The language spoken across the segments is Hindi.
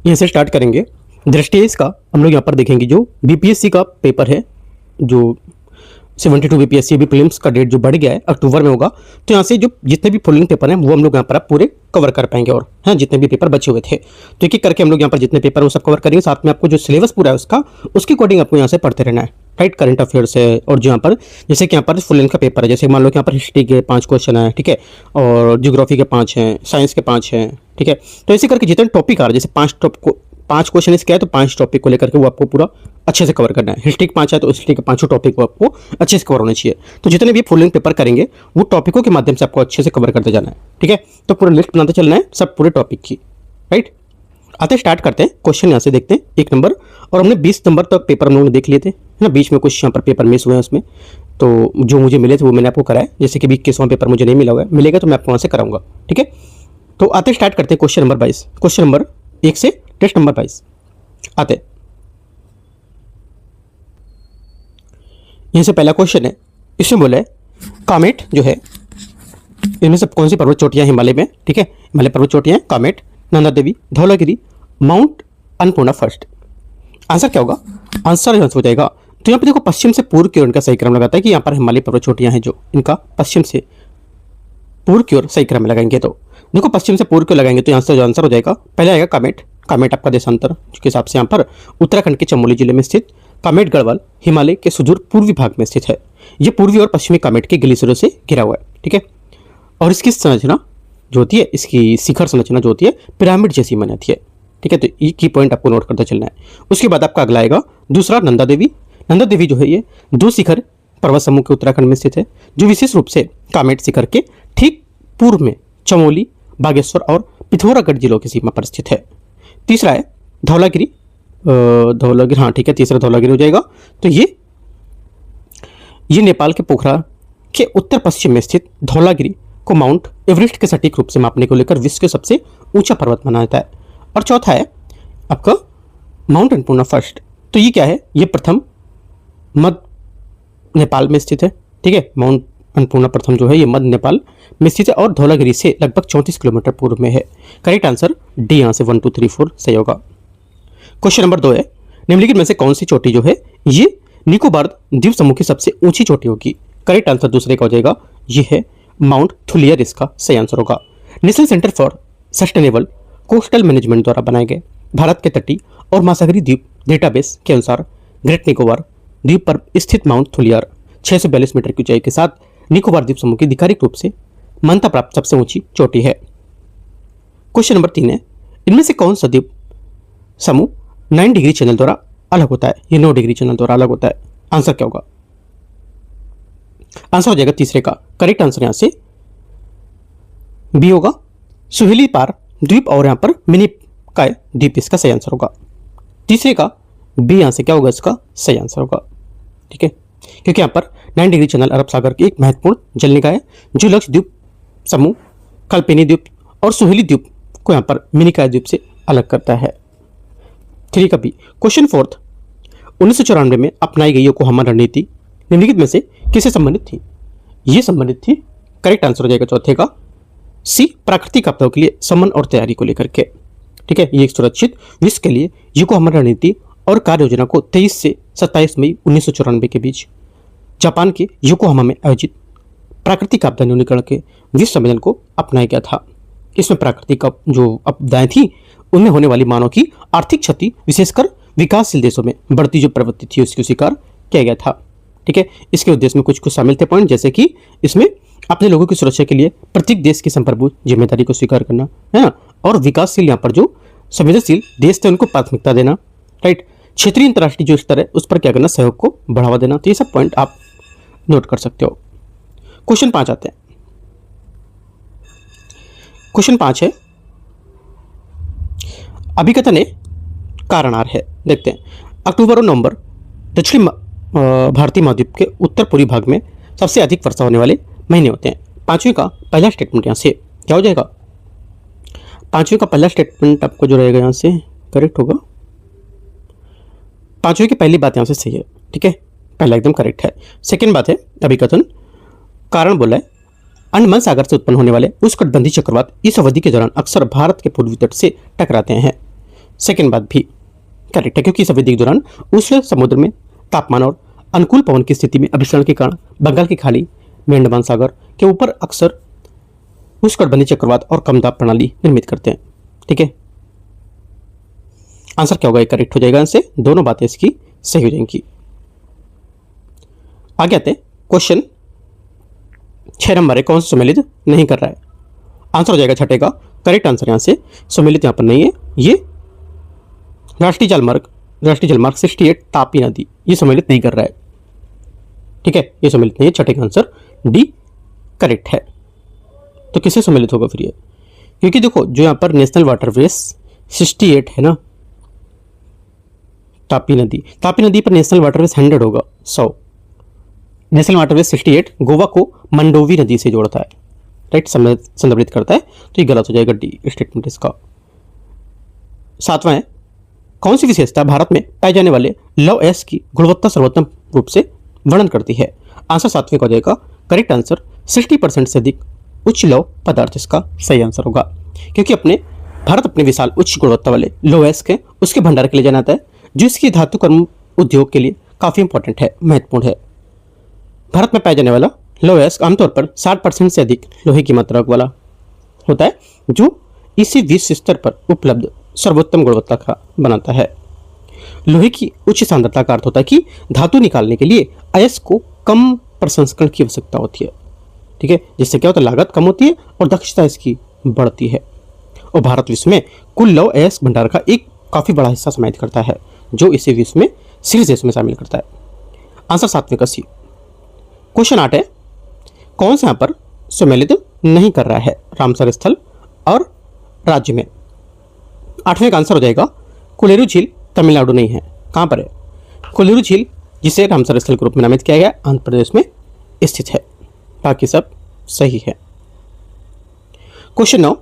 यहाँ से स्टार्ट करेंगे। दृष्टि इसका हम लोग यहाँ पर देखेंगे जो बीपीएससी का पेपर है, जो 72 बीपीएससी अभी प्रीलिम्स का डेट जो बढ़ गया है, अक्टूबर में होगा। तो यहाँ से जो जितने भी फॉलोइंग पेपर हैं वो हम लोग यहाँ पर पूरे कवर कर पाएंगे, और हाँ जितने भी पेपर बचे हुए थे तो एक एक करके हम लोग यहाँ पर जितने पेपर वो सब कवर करेंगे। साथ में आपको जो सिलेबस पूरा है उसका उसके अकॉर्डिंग आपको यहाँ से पढ़ते रहना है, राइट। करंट अफेयर्स है, और जो यहाँ पर जैसे कि यहाँ पर फुल लेंथ का पेपर है, जैसे मान लो कि यहाँ पर हिस्ट्री के 5 क्वेश्चन है, ठीक है, और ज्योग्राफी के 5 हैं, साइंस के 5 हैं, ठीक है। तो ऐसे करके जितने टॉपिक आ रहे हैं, जैसे 5 क्वेश्चन इसके है तो 5 टॉपिक को लेकर के वो आपको पूरा अच्छे से कवर करना है। हिस्ट्री के 5 है तो हिस्ट्री के 5 टॉपिक को आपको अच्छे से कवर होने चाहिए। तो जितने भी फुल लेंथ पेपर करेंगे वो टॉपिकों के माध्यम से आपको अच्छे से कवर करते जाना है, ठीक है। तो पूरा लिस्ट बनाते चलना है सब पूरे टॉपिक की, राइट। आते स्टार्ट करते हैं। क्वेश्चन यहाँ से देखते हैं 1 नंबर, और हमने 20 नंबर तक पेपर हम लोगों ने देख लिए थे, है ना। बीच में कुछ यहाँ पर पेपर मिस हुए हैं उसमें, तो जो मुझे मिले थे वो मैंने आपको कराया। जैसे कि 21वां पेपर मुझे नहीं मिला हुआ है, मिलेगा तो मैं आपको वहाँ से कराऊंगा, ठीक है। तो आते स्टार्ट करते हैं क्वेश्चन नंबर 22, क्वेश्चन नंबर 1 से टेस्ट नंबर 22 आते। यहीं से पहला क्वेश्चन है, इसमें बोला है कामेट जो है इनमें से कौन सी पर्वत चोटियां हिमालय में, ठीक है। हिमालय पर्वत चोटियां Kamet, Nanda Devi, Dhaulagiri, mount Annapurna first. Answer क्या होगा? आंसर हो जाएगा, तो यहाँ पे देखो पश्चिम से पूर्व की ओर इनका सही क्रम लगाता है कि यहाँ पर हिमालय पर्वत चोटियां हैं जो इनका पश्चिम से पूर्व की ओर सही क्रम में लगाएंगे। तो देखो पश्चिम से पूर्व की ओर लगाएंगे तो यहाँ से जो आंसर हो जाएगा पहले आएगा कामेट। कामेट आपका देशांतर के हिसाब से यहाँ पर उत्तराखंड के चमोली जिले में स्थित कामेट गढ़वाल हिमालय के सुदूर पूर्वी भाग में स्थित है। ये पूर्वी और पश्चिमी कामेट के ग्लेशियरों से घिरा हुआ है, ठीक है। और इसकी संरचना जो होती है, इसकी शिखर संरचना जो होती है पिरामिड जैसी बनाती है, ठीक है। तो ये की पॉइंट आपको नोट करते चलना है। उसके बाद आपका अगला आएगा दूसरा नंदा देवी। नंदा देवी जो है ये 2 शिखर पर्वत समूह के उत्तराखंड में स्थित है, जो विशेष रूप से कामेट शिखर के ठीक पूर्व में चमोली, बागेश्वर और पिथौरागढ़ जिलों की सीमा पर स्थित है। तीसरा है धौलागिरी। धौलागिरी, हाँ ठीक है, तीसरा धौलागिरी हो जाएगा। तो ये नेपाल के पोखरा के उत्तर पश्चिम में स्थित धौलागिरी को माउंट एवरेस्ट के सटीक रूप से मापने को लेकर विश्व के सबसे ऊंचा पर्वत माना जाता है। और चौथा है आपका माउंट अन्नपूर्णा फर्स्ट। तो ये क्या है? ये प्रथम मध्य नेपाल में स्थित है, ठीक है। माउंट अन्नपूर्णा प्रथम जो है ये मध्य नेपाल में स्थित है और धौलागिरी से लगभग 34 किलोमीटर पूर्व में है। करेक्ट आंसर डी, यहाँ से 1 2 3 4 सही होगा। क्वेश्चन नंबर 2 है, निम्नलिखित में से कौन सी चोटी जो है ये निकोबार द्वीप समूह की सबसे ऊंची चोटी होगी? करेक्ट आंसर दूसरे का हो जाएगा, ये है माउंट थुलियर, इसका सही आंसर होगा। National centre for sustainable coastal management द्वारा बनाए गए भारत के तटीय और महासागरीय द्वीप डेटाबेस के अनुसार ग्रेट निकोबार द्वीप पर स्थित माउंट थुलियर 642 मीटर की ऊंचाई के साथ निकोबार द्वीप समूह की आधिकारिक रूप से मान्यता प्राप्त सबसे ऊंची चोटी है। क्वेश्चन नंबर 3 है, इनमें से कौन सा द्वीप समूह 9 डिग्री चैनल द्वारा अलग होता है? ये 9 डिग्री चैनल द्वारा अलग होता है। आंसर क्या होगा? आंसर हो जाएगा तीसरे का। करेक्ट आंसर यहां से बी होगा, सुहेली पार द्वीप और यहां पर मिनी काय द्वीप इसका सही आंसर होगा। तीसरे का बी यहां से क्या होगा? इसका सही आंसर होगा, ठीक है, क्योंकि यहां पर 9 डिग्री चैनल अरब सागर की एक महत्वपूर्ण जल निकाय है जो लक्षद्वीप समूह, कल्पेनी द्वीप और सुहेली द्वीप को यहां पर मिनिकाय द्वीप से अलग करता है। 3 का बी। क्वेश्चन 4, 1994 में अपनाई गई योकोहामा रणनीति निम्नलिखित में से किससे संबंधित थी? ये संबंधित थी, करेक्ट आंसर हो जाएगा चौथे का सी, प्राकृतिक आपदाओं के लिए समन और तैयारी को लेकर के, ठीक है। ये एक सुरक्षित विश्व के लिए योकोहामा रणनीति और कार्य योजना को 23 से 27 मई 1994 के बीच जापान के योकोहामा में आयोजित प्राकृतिक आपदा न्यूनीकरण के विश्व सम्मेलन को अपनाया गया था। इसमें प्राकृतिक जो आपदाएं थी उनमें होने वाली मानव की आर्थिक क्षति, विशेषकर विकासशील देशों में बढ़ती जो प्रवृत्ति थी उसको स्वीकार किया गया था, ठीक है। इसके उद्देश्य में कुछ शामिल थे पॉइंट, जैसे कि इसमें अपने लोगों की सुरक्षा के लिए प्रत्येक देश की संप्रभु जिम्मेदारी को स्वीकार करना है ना, और विकासशील यहाँ पर जो संवेदनशील देश थे उनको प्राथमिकता देना, राइट। क्षेत्रीय अंतर्राष्ट्रीय जो स्तर है उस पर क्या करना, सहयोग को बढ़ावा देना। तो ये सब पॉइंट आप नोट कर सकते हो। क्वेश्चन 5 आते हैं। क्वेश्चन 5 है, अभिकथन कारणार है। देखते हैं, अक्टूबर और नवंबर दक्षिण भारतीय महाद्वीप के उत्तर पूर्वी भाग में सबसे अधिक वर्षा होने वाले महीने होते हैं। 5वें का पहला स्टेटमेंट यहाँ से क्या हो जाएगा? 5वें का पहला स्टेटमेंट आपको जो रहेगा यहाँ से करेक्ट होगा। 5वें की पहली बात यहाँ से सही है, ठीक है, पहला एकदम करेक्ट है। सेकेंड बात है अभिकथन कारण बोला है अंडमान सागर से उत्पन्न होने वाले उष्णकटिबंधीय चक्रवात इस अवधि के दौरान अक्सर भारत के पूर्वी तट से टकराते हैं। सेकेंड बात भी करेक्ट है, क्योंकि इस अवधि के दौरान उष्ण समुद्र में तापमान और अनुकूल पवन की स्थिति में अभिसरण के कारण बंगाल की खाड़ी में अंडमान सागर के ऊपर अक्सर उष्णकटिबंधीय चक्रवात और कम दाब प्रणाली निर्मित करते हैं। ठीक है, आंसर क्या होगा? ये करेक्ट हो जाएगा, इससे दोनों बातें इसकी सही हो जाएंगी। आगे आते हैं क्वेश्चन 6 नंबर है, कौन सा सम्मिलित नहीं कर रहा है? आंसर हो जाएगा छठे का करेक्ट आंसर। यहां से सम्मिलित यहां पर नहीं है, ये राष्ट्रीय जलमार्ग 68 तापी नदी ये सम्मिलित नहीं कर रहा है। ठीक है, ये सम्मिलित नहीं है, छठे का आंसर डी करेक्ट है। तो किससे सम्मिलित होगा फिर ये? क्योंकि देखो जो यहां पर नेशनल वाटरवेज 68 है ना, तापी नदी पर नेशनल वाटरवेज 100 होगा, 100। नेशनल वाटरवेज 68 गोवा को मंडोवी नदी से जोड़ता है, राइट, संदर्भित करता है, तो ये गलत हो जाएगा, डी स्टेटमेंट इसका। सातवां है, कौन सी विशेषता भारत में पाए जाने वाले लौह अयस्क की गुणवत्ता सर्वोत्तम रूप से वर्णन करती है? आंसर सातवें का हो जाएगा करेक्ट आंसर 60% से अधिक उच्च लौह पदार्थ इसका सही आंसर होगा। क्योंकि भारत अपने विशाल उच्च गुणवत्ता वाले लौह अयस्क है उसके भंडार के लिए जाना जाता है, जो इसकी धातु कर्म उद्योग के लिए काफी इंपॉर्टेंट है, महत्वपूर्ण है। भारत में पाया जाने वाला लौह अयस्क आमतौर पर 60% से अधिक लोहे की मात्रा वाला होता है, जो इसी विश्व स्तर पर उपलब्ध सर्वोत्तम गुणवत्ता का बनाता है। लोहे की उच्च सांद्रता का अर्थ होता है कि धातु निकालने के लिए अयस्क को कम प्रसंस्करण की आवश्यकता होती है। ठीक है, जिससे क्या होता है, लागत कम होती है और दक्षता इसकी बढ़ती है। और भारत विश्व में कुल लौह अयस्क भंडार का एक काफी बड़ा हिस्सा समाहित करता है, जो इसी विश्व में शीर्ष देश में शामिल करता है। आंसर सातवें का सी। क्वेश्चन 8 है, कौन सा यहां पर सम्मिलित नहीं कर रहा है रामसर स्थल और राज्य में? आठवें का आंसर हो जाएगा कोलेरू झील तमिलनाडु नहीं है। कहां पर है? कोलेरू झील, जिसे रामसर स्थल के रूप में नामित किया गया, आंध्र प्रदेश में स्थित है। बाकी सब सही है। क्वेश्चन 9,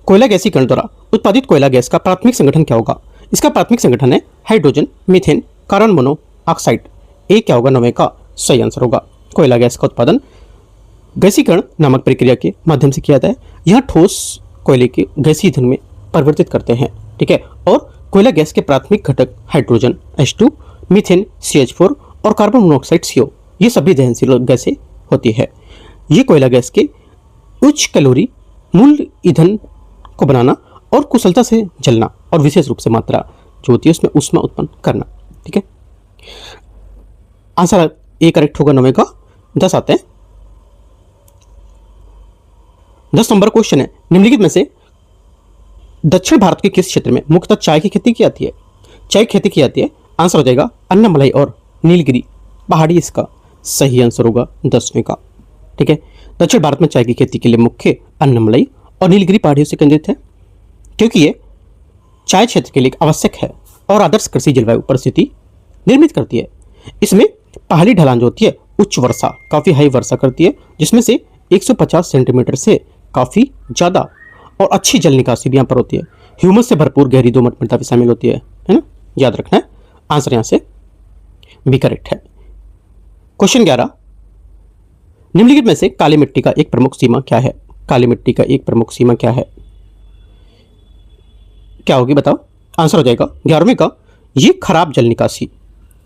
कोयला गैसीकरण द्वारा उत्पादित कोयला गैस का प्राथमिक संगठन क्या होगा? इसका प्राथमिक संगठन है हाइड्रोजन, मीथेन, कार्बन मोनोऑक्साइड। ए क्या होगा? 9वें का सही आंसर होगा। कोयला गैस का उत्पादन गैसीकरण नामक प्रक्रिया के माध्यम से किया जाता है। यह ठोस कोयले के गैसीय ईंधन में परिवर्तित करते हैं। ठीक है, और कोयला गैस के प्राथमिक घटक हाइड्रोजन H2, मीथेन CH4 और कार्बन मोनोऑक्साइड CO, ये सभी दहनशील गैसें होती है। ये कोयला गैस के उच्च कैलोरी मूल ईंधन को बनाना और कुशलता से जलना और विशेष रूप से मात्रा जो होती है उसमें ऊष्मा उत्पन्न करना। ठीक है, आंसर ए करेक्ट होगा 9वें का। 10 आते हैं। 10 नंबर क्वेश्चन है, निम्नलिखित में से दक्षिण भारत के किस क्षेत्र में मुख्यतः चाय की खेती की जाती है? चाय की खेती की जाती है। आंसर हो जाएगा अन्नामलाई और नीलगिरी पहाड़ी इसका सही आंसर होगा 10वें का। ठीक है, दक्षिण भारत में चाय की खेती के लिए मुख्य अन्नामलाई और नीलगिरी पहाड़ियों से केंद्रित है, क्योंकि ये चाय क्षेत्र के लिए आवश्यक है और आदर्श कृषि जलवायु परिस्थिति निर्मित करती है। इसमें पहाड़ी ढलान जो होती है उच्च वर्षा, काफ़ी हाई वर्षा करती है, जिसमें से 150 सेंटीमीटर से काफ़ी ज़्यादा और अच्छी जल निकासी भी यहाँ पर होती है। ह्यूमस से भरपूर गहरी दोमट मृदा भी शामिल होती है ना, याद रखना है। आंसर यहाँ से बी करेक्ट है। क्वेश्चन 11, निम्नलिखित में से काली मिट्टी का एक प्रमुख सीमा क्या है? काली मिट्टी का एक प्रमुख सीमा क्या है? क्या होगी बताओ? आंसर हो जाएगा 11वें का, ये खराब जल निकासी,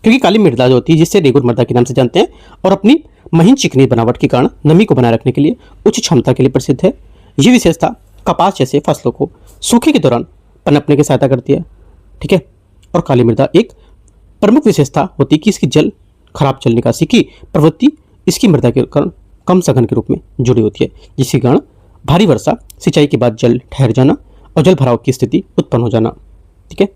क्योंकि काली मृदा जो होती है जिससे रेगुर मृदा के नाम से जानते हैं और अपनी महीन चिकनी बनावट के कारण नमी को बनाए रखने के लिए उच्च क्षमता के लिए प्रसिद्ध है। ये विशेषता कपास जैसे फसलों को सूखे के दौरान पनपने की सहायता करती है। ठीक है, और काली मृदा एक प्रमुख विशेषता होती है कि इसकी खराब जल निकासी की प्रवृत्ति इसकी मृदा के कारण कम सघन के रूप में जुड़ी होती है, जिसके कारण भारी वर्षा, सिंचाई के बाद जल ठहर जाना और जल भराव की स्थिति उत्पन्न हो जाना। ठीक है,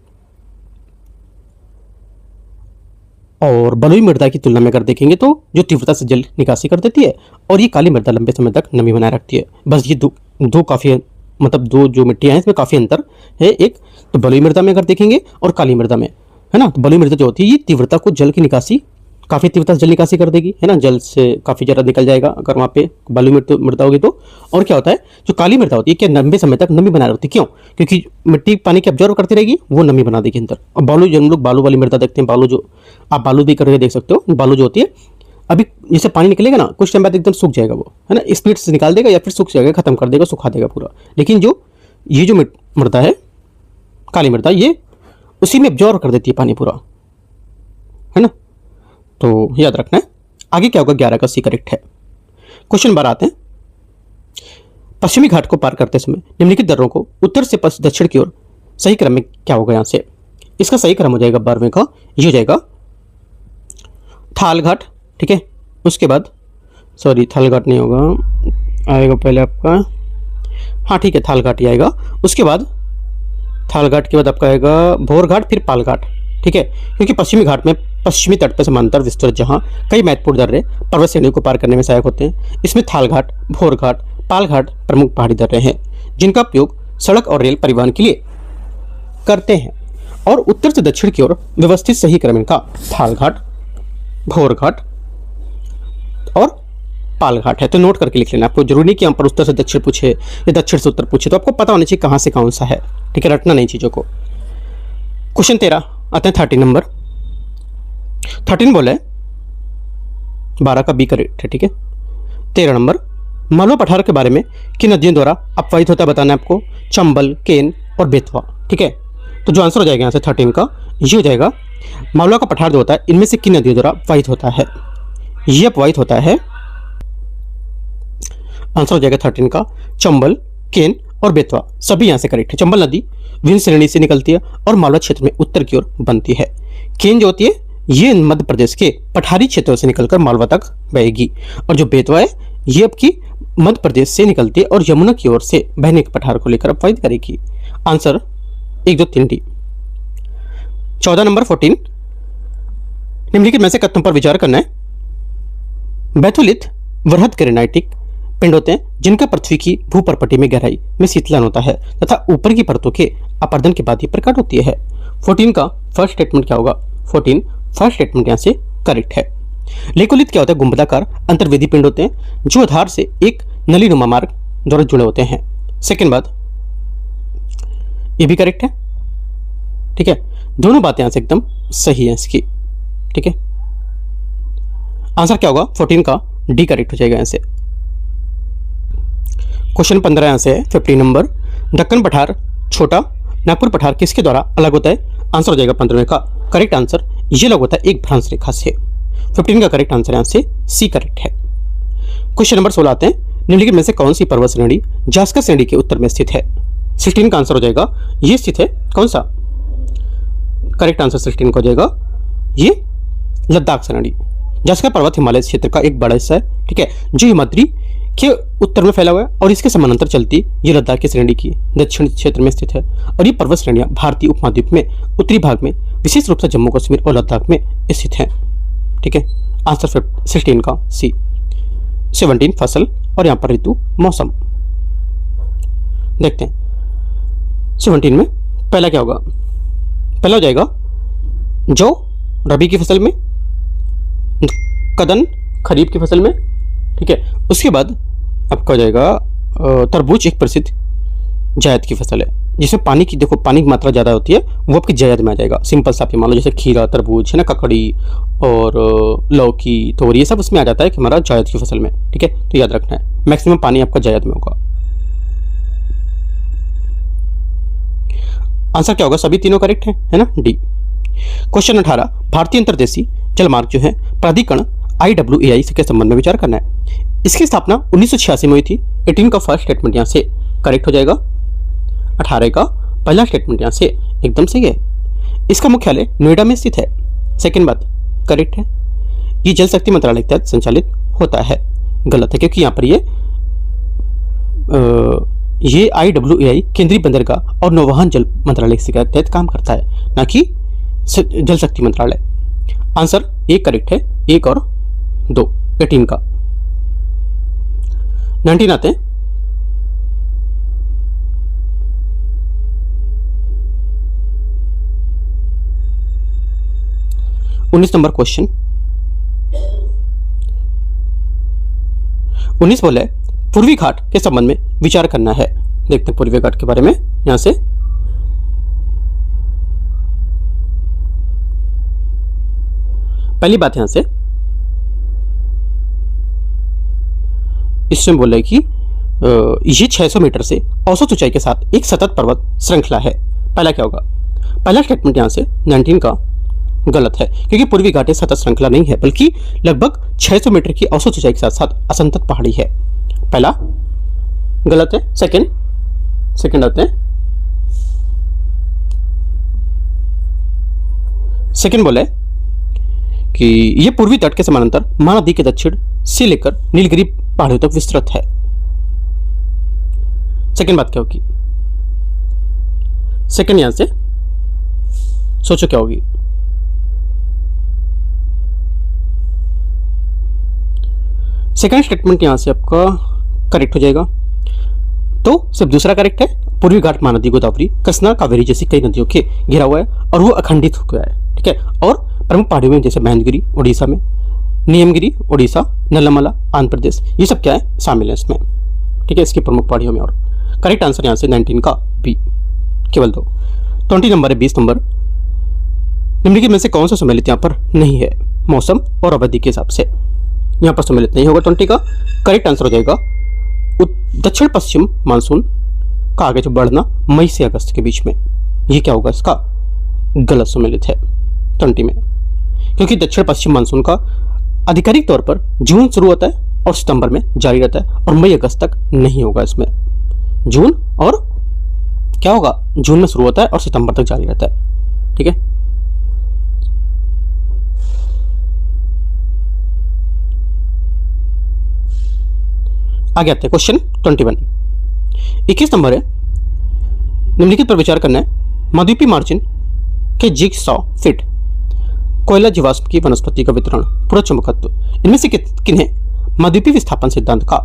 और बलुई मृदा की तुलना में अगर देखेंगे तो जो तीव्रता से जल निकासी कर देती है, और ये काली मृदा लंबे समय तक नमी बनाए रखती है। बस ये दो काफ़ी मतलब दो जो मिट्टियाँ हैं इसमें काफ़ी अंतर है। एक तो बलुई मृदा में अगर देखेंगे और काली मृदा में, है ना, तो बलुई मृदा जो होती है ये तीव्रता को जल की निकासी काफ़ी तीव्रता से जल निकासी कर देगी, है ना, जल से काफ़ी ज़्यादा निकल जाएगा अगर वहाँ पे बलुई मृदा होगी तो। और क्या होता है, जो काली मृदा होती है क्या लंबे समय तक नमी बनाए रखती है। क्यों? क्योंकि मिट्टी पानी की ऑब्जर्व करती रहेगी, वो नमी बना देगी अंदर। और बालू, जो हम लोग बालू वाली मृदा देखते हैं, बालू जो आप बालू भी करके देख सकते हो, बालू जो होती है अभी जैसे पानी निकलेगा ना, कुछ टाइम बाद एकदम सूख जाएगा वो, है ना, स्पीड से निकाल देगा या फिर सूख जाएगा, खत्म कर देगा, सुखा देगा पूरा। लेकिन ये जो मृदा है काली मृदा, ये उसी में एब्जॉर्ब कर देती है पानी पूरा, है ना। तो याद रखना है। आगे क्या होगा, 11 का सी करेक्ट है। क्वेश्चन 12 आते हैं। पश्चिमी घाट को पार करते समय निम्नलिखित दर्रों को उत्तर से दक्षिण की ओर सही क्रम में क्या होगा यहाँ से। इसका सही क्रम हो जाएगा 12वें का, ये हो जाएगा थाल घाट, ठीक है। उसके बाद सॉरी थाल घाट नहीं होगा, आएगा पहले आपका, हाँ ठीक है थाल घाट ही आएगा। उसके बाद थाल घाट के बाद आपका आएगा भोर घाट, फिर पाल घाट, ठीक है। क्योंकि पश्चिमी घाट में पश्चिमी तट पर समांतर विस्तृत जहाँ कई महत्वपूर्ण दर्रे पर्वत श्रेणियों को पार करने में सहायक होते हैं। इसमें थाल घाट, भोर घाट, पाल घाट प्रमुख पहाड़ी दर्रे हैं जिनका उपयोग सड़क और रेल परिवहन के लिए करते हैं। और उत्तर से दक्षिण की ओर व्यवस्थित सही क्रम इनका थाल घाट, भोर घाट और पाल घाट है। तो नोट करके लिख लेना। आपको जरूरी नहीं कि हम पर उत्तर से दक्षिण पूछे या दक्षिण से उत्तर पूछे, तो आपको पता होना चाहिए कहाँ से कौन सा है, ठीक है। रटना नहीं चीज़ों को। क्वेश्चन 13 आते हैं 13 नंबर। 13 बोला है 12 का बी करेक्ट है, ठीक है। 13 नंबर, मालवा पठार के बारे में किन नदियों द्वारा अपवाहित होता है बताना है आपको। चंबल, केन और बेतवा, ठीक है। तो जो आंसर हो जाएगा यहाँ से 13 का, ये हो जाएगा मालवा का पठार जो होता है इनमें से किन नदियों द्वारा अपवाहित होता है। ये अपवाहित होता है, आंसर हो जाएगा 13 का चंबल, केन और बेतवा, सभी यहाँ से करेक्ट है। चंबल नदी विंध्य श्रेणी से निकलती है और मालवा क्षेत्र में उत्तर की ओर बनती है। केन जो होती है ये मध्य प्रदेश के पठारी क्षेत्रों से निकलकर मालवा तक बहेगी। और जो बेतवा है ये आपकी मध्य प्रदेश से निकलती है और यमुना की ओर से बहने के पठार को लेकर अपवाहित करेगी। Answer 1, 2, 3 D. 14 नंबर 14, निम्नलिखित में से कथनों पर विचार करना है। बैथुलिथ वृहद ग्रेनाइटिक पिंड होते हैं जिनका पृथ्वी की भूपर्पटी में गहराई में शीतलन होता है तथा ऊपर की परतों के अपरदन के बाद ही प्रकट होती है। 14 का फर्स्ट स्टेटमेंट क्या होगा। 14 फर्स्ट स्टेटमेंट यहाँ से करेक्ट है। लेकोलिथ क्या होता है, गुंबदाकार अंतर्वेदी पिंड होते हैं जो आधार से एक नलीनुमा मार्ग द्वारा जुड़े होते हैं। सेकेंड बात, ये भी करेक्ट है, ठीक है। दोनों बातें यहाँ से एकदम सही है इसकी, ठीक है। आंसर क्या होगा 14 का डी करेक्ट हो जाएगा यहाँ से। क्वेश्चन 15 यहाँ से है 15 नंबर। दक्कन पठार छोटा नागपुर पठार किसके द्वारा अलग होता है। आंसर हो जाएगा 15 का करेक्ट आंसर, ये अलग होता है एक भ्रंश रेखा से। 15 का करेक्ट आंसर यहाँ से सी करेक्ट है। क्वेश्चन नंबर 16 आते हैं। निम्नलिखित में से कौन सी पर्वत श्रेणी जास्कर श्रेणी के उत्तर में स्थित है। 16 का आंसर हो जाएगा ये स्थित है कौन सा, करेक्ट आंसर 16 का हो जाएगा ये लद्दाख श्रेणी। जास्कर पर्वत हिमालय क्षेत्र का एक बड़ा हिस्सा है, ठीक है, जो हिमाद्री के उत्तर में फैला हुआ है और इसके समानांतर चलती ये लद्दाख की श्रेणी की दक्षिण क्षेत्र में स्थित है। और ये पर्वत श्रेणियां भारतीय उपमहाद्वीप में उत्तरी भाग में विशेष रूप से जम्मू कश्मीर और लद्दाख में स्थित हैं, ठीक है। आंसर 16 का सी। 17 फसल और यहाँ पर ऋतु मौसम देखते हैं। 17 में पहला क्या होगा, पहला हो जाएगा जौ रबी की फसल में, कदन खरीफ की फसल में, ठीक है। उसके बाद आपका हो जाएगा तरबूज एक प्रसिद्ध जायद की फसल है जिसमें पानी की देखो पानी की मात्रा ज़्यादा होती है, वो आपकी जायद में आ जाएगा। सिंपल सा आप मान लो जैसे खीरा, तरबूज है ना, ककड़ी और लौकी, तोर, ये सब उसमें आ जाता है कि हमारा जायद की फसल में, ठीक है। तो याद रखना है मैक्सिमम पानी आपका जायद में होगा। आंसर क्या होगा, सभी तीनों करेक्ट है ना, डी। क्वेश्चन 18, भारतीय अंतर्देशीय जलमार्ग जो है प्राधिकरण IWAI के संबंध में विचार करना है। इसकी स्थापना 1986 में हुई थी। 18 का फर्स्ट स्टेटमेंट यहाँ से करेक्ट हो जाएगा। 18 का पहला स्टेटमेंट यहाँ से एकदम सही है। इसका मुख्यालय नोएडा में स्थित है। सेकेंड बात करेक्ट है। ये जल शक्ति मंत्रालय के तहत संचालित होता है, गलत है क्योंकि यहाँ पर ये IWAI केंद्रीय बंदरगाह और नौवहन जल मंत्रालय के तहत काम करता है, ना कि जल शक्ति मंत्रालय। आंसर एक करेक्ट है, 1 और 2 18 का। 19 आते हैं। उन्नीस नंबर क्वेश्चन 19 बोले पूर्वी घाट के संबंध में विचार करना है। देखते हैं पूर्वी घाट के बारे में। यहां से पहली बात यहां से इसमें बोल रहे कि ये 600 मीटर से औसत ऊंचाई के साथ एक सतत पर्वत श्रृंखला है। पहला क्या होगा, पहला स्टेटमेंट यहाँ से 19 का गलत है, क्योंकि पूर्वी घाटी सतत श्रृंखला नहीं है, बल्कि लगभग 600 मीटर की औसत ऊंचाई के साथ साथ असंतत पहाड़ी है। पहला गलत है। सेकंड आते हैं। सेकंड बोले कि यह पूर्वी तट के समानांतर महानदी के दक्षिण से लेकर नीलगिरी पहाड़ियों तक विस्तृत है। सेकंड बात क्या होगी? सेकंड यहां से सोचो क्या होगी? सेकंड स्टेटमेंट यहां से आपका करेक्ट हो जाएगा। तो सिर्फ दूसरा करेक्ट है। पूर्वी घाट महानदी गोदावरी, कृष्णा, कावेरी जैसी कई नदियों के घिरा हुआ है और वो अखंडित हो गया है। ठीक है। और प्रमुख पहाड़ियों में जैसे महेंद्रगिरी उड़ीसा में, नियमगिरी उड़ीसा, नल्लामला आंध्र प्रदेश, ये सब क्या है? शामिल है इसमें। ठीक है, इसकी प्रमुख पहाड़ियों में। और करेक्ट आंसर यहाँ से 19 का बी, केवल 2। 20 नंबर है। 20 नंबर, निम्नलिखित में से कौन सा सम्मिलित यहाँ पर नहीं है? मौसम और अवधि के हिसाब से यहाँ पर सम्मिलित नहीं होगा। 20 का करेक्ट आंसर हो जाएगा दक्षिण पश्चिम मानसून का आगे जो बढ़ना मई से अगस्त के बीच में, ये क्या होगा? इसका गलत सम्मिलित है 20 में, क्योंकि दक्षिण पश्चिम मानसून का आधिकारिक तौर पर जून शुरू होता है और सितंबर में जारी रहता है और मई अगस्त तक नहीं होगा इसमें। जून और क्या होगा? जून में शुरू होता है और सितंबर तक जारी रहता है। ठीक है। आगे आते हैं क्वेश्चन 21। 21 नंबर है। निम्नलिखित पर विचार करना है। महाद्वीपीय मार्जिन के जिगसॉ फिट कोयला जीवाश्म की वनस्पति का वितरण, पूरा चुंबकत्व, इनमें से किन्हें महाद्वीपीय विस्थापन सिद्धांत का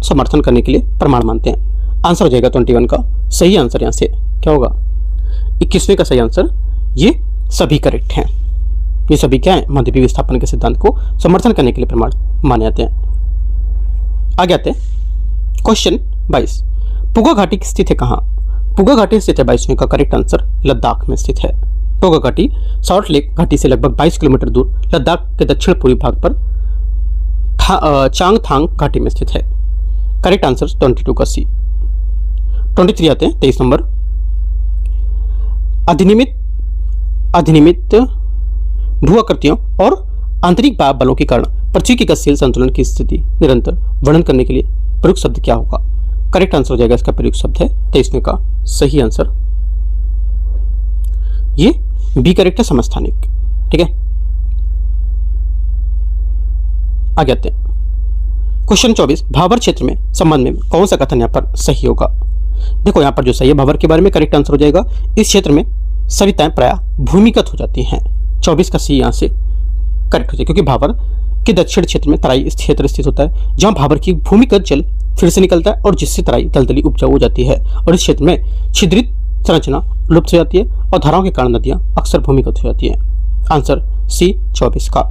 समर्थन करने के लिए प्रमाण मानते हैं? आंसर हो जाएगा 21 का सही आंसर। यहां से क्या होगा? 21वें का सही आंसर। ये सभी करेक्ट हैं। ये सभी क्या है? महाद्वीपीय विस्थापन के सिद्धांत को समर्थन करने के लिए प्रमाण माने जाते हैं। आगे आते हैं क्वेश्चन 22। पुगा घाटी स्थित है कहाँ? पुगा घाटी स्थित है 22वें का करेक्ट आंसर लद्दाख में स्थित है। पुगा घाटी सॉल्ट लेक घाटी से लगभग 22 किलोमीटर दूर लद्दाख के दक्षिण पूर्वी भाग पर चांगथांग घाटी में स्थित है। करेक्ट आंसर 22 का सी। 23 आते हैं। 23 नंबर, अधिनियमित भूआकृतियों और आंतरिक बलों के कारण पृथ्वी के गतिशील संतुलन की स्थिति निरंतर वर्णन करने के लिए प्रयुक्त शब्द क्या होगा? करेक्ट आंसर हो जाएगा इसका प्रयुक्त शब्द है 23वें का सही आंसर। ये बी करेक्ट है, समस्थानिक। ठीक है। आगे आते हैं क्वेश्चन 24। भाबर क्षेत्र में संबंध में कौन सा कथन यहां पर सही होगा? देखो यहां पर जो सही है भाबर के बारे में करेक्ट आंसर हो जाएगा इस क्षेत्र में सविताएं प्रायः भूमिगत हो जाती हैं। 24 का सी यहां से करेक्ट हो जाएगा, क्योंकि भाबर के दक्षिण क्षेत्र में तराई क्षेत्र स्थित होता है, जहां भाबर की भूमिगत जल फिर से निकलता है और जिससे तराई दलदली उपजाऊ हो जाती है और इस क्षेत्र में छिद्रित संरचना लुप्त हो जाती है और धाराओं के कारण नदियां अक्सर भूमिगत हो जाती हैं। आंसर सी 24 का।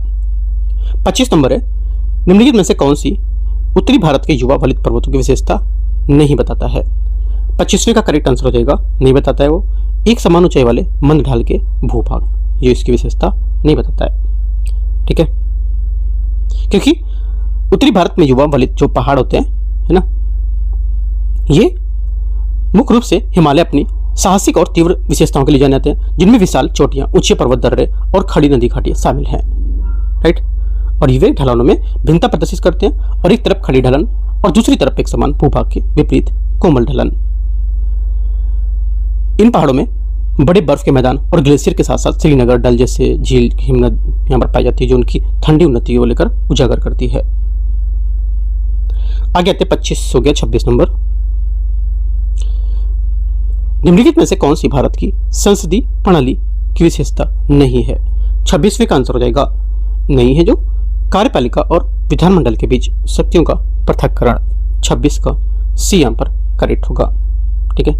25 नंबर है। निम्नलिखित में से कौन सी उत्तरी भारत के युवा वलित पर्वतों की विशेषता नहीं बताता है? 25वें का करेक्ट आंसर हो जाएगा नहीं बताता है वो एक समान ऊंचाई वाले मंद ढाल के भूभाग, ये इसकी विशेषता नहीं बताता है। ठीक है, क्योंकि उत्तरी भारत में युवा वलित जो पहाड़ होते हैं है ना, ये मुख्य रूप से हिमालय अपनी साहसिक और तीव्र विशेषताओं के लिए जाने जाते हैं, जिनमें विशाल चोटियां, ऊंचे पर्वत दर्रे और खड़ी नदी घाटियां शामिल हैं। राइट, और ये ढलानों में भिन्नता प्रदर्शित करते हैं और एक तरफ खड़ी ढलान और दूसरी तरफ एक समान भूभाग के विपरीत कोमल ढलान। इन पहाड़ों में बड़े बर्फ के मैदान और ग्लेशियर के साथ साथ श्रीनगर, डल जैसे झील, हिमनद यहाँ पर पाई जाती है, जो उनकी ठंडी उन्नति को लेकर उजागर करती है। आगे आते 25 हो गया। 26 नंबर, निम्नलिखित में से कौन सी भारत की संसदीय प्रणाली की विशेषता नहीं है? 26वें का आंसर हो जाएगा नहीं है, जो कार्यपालिका और विधानमंडल के बीच शक्तियों का पृथक्करण। 26 का सी यहाँ पर करेक्ट होगा। ठीक है,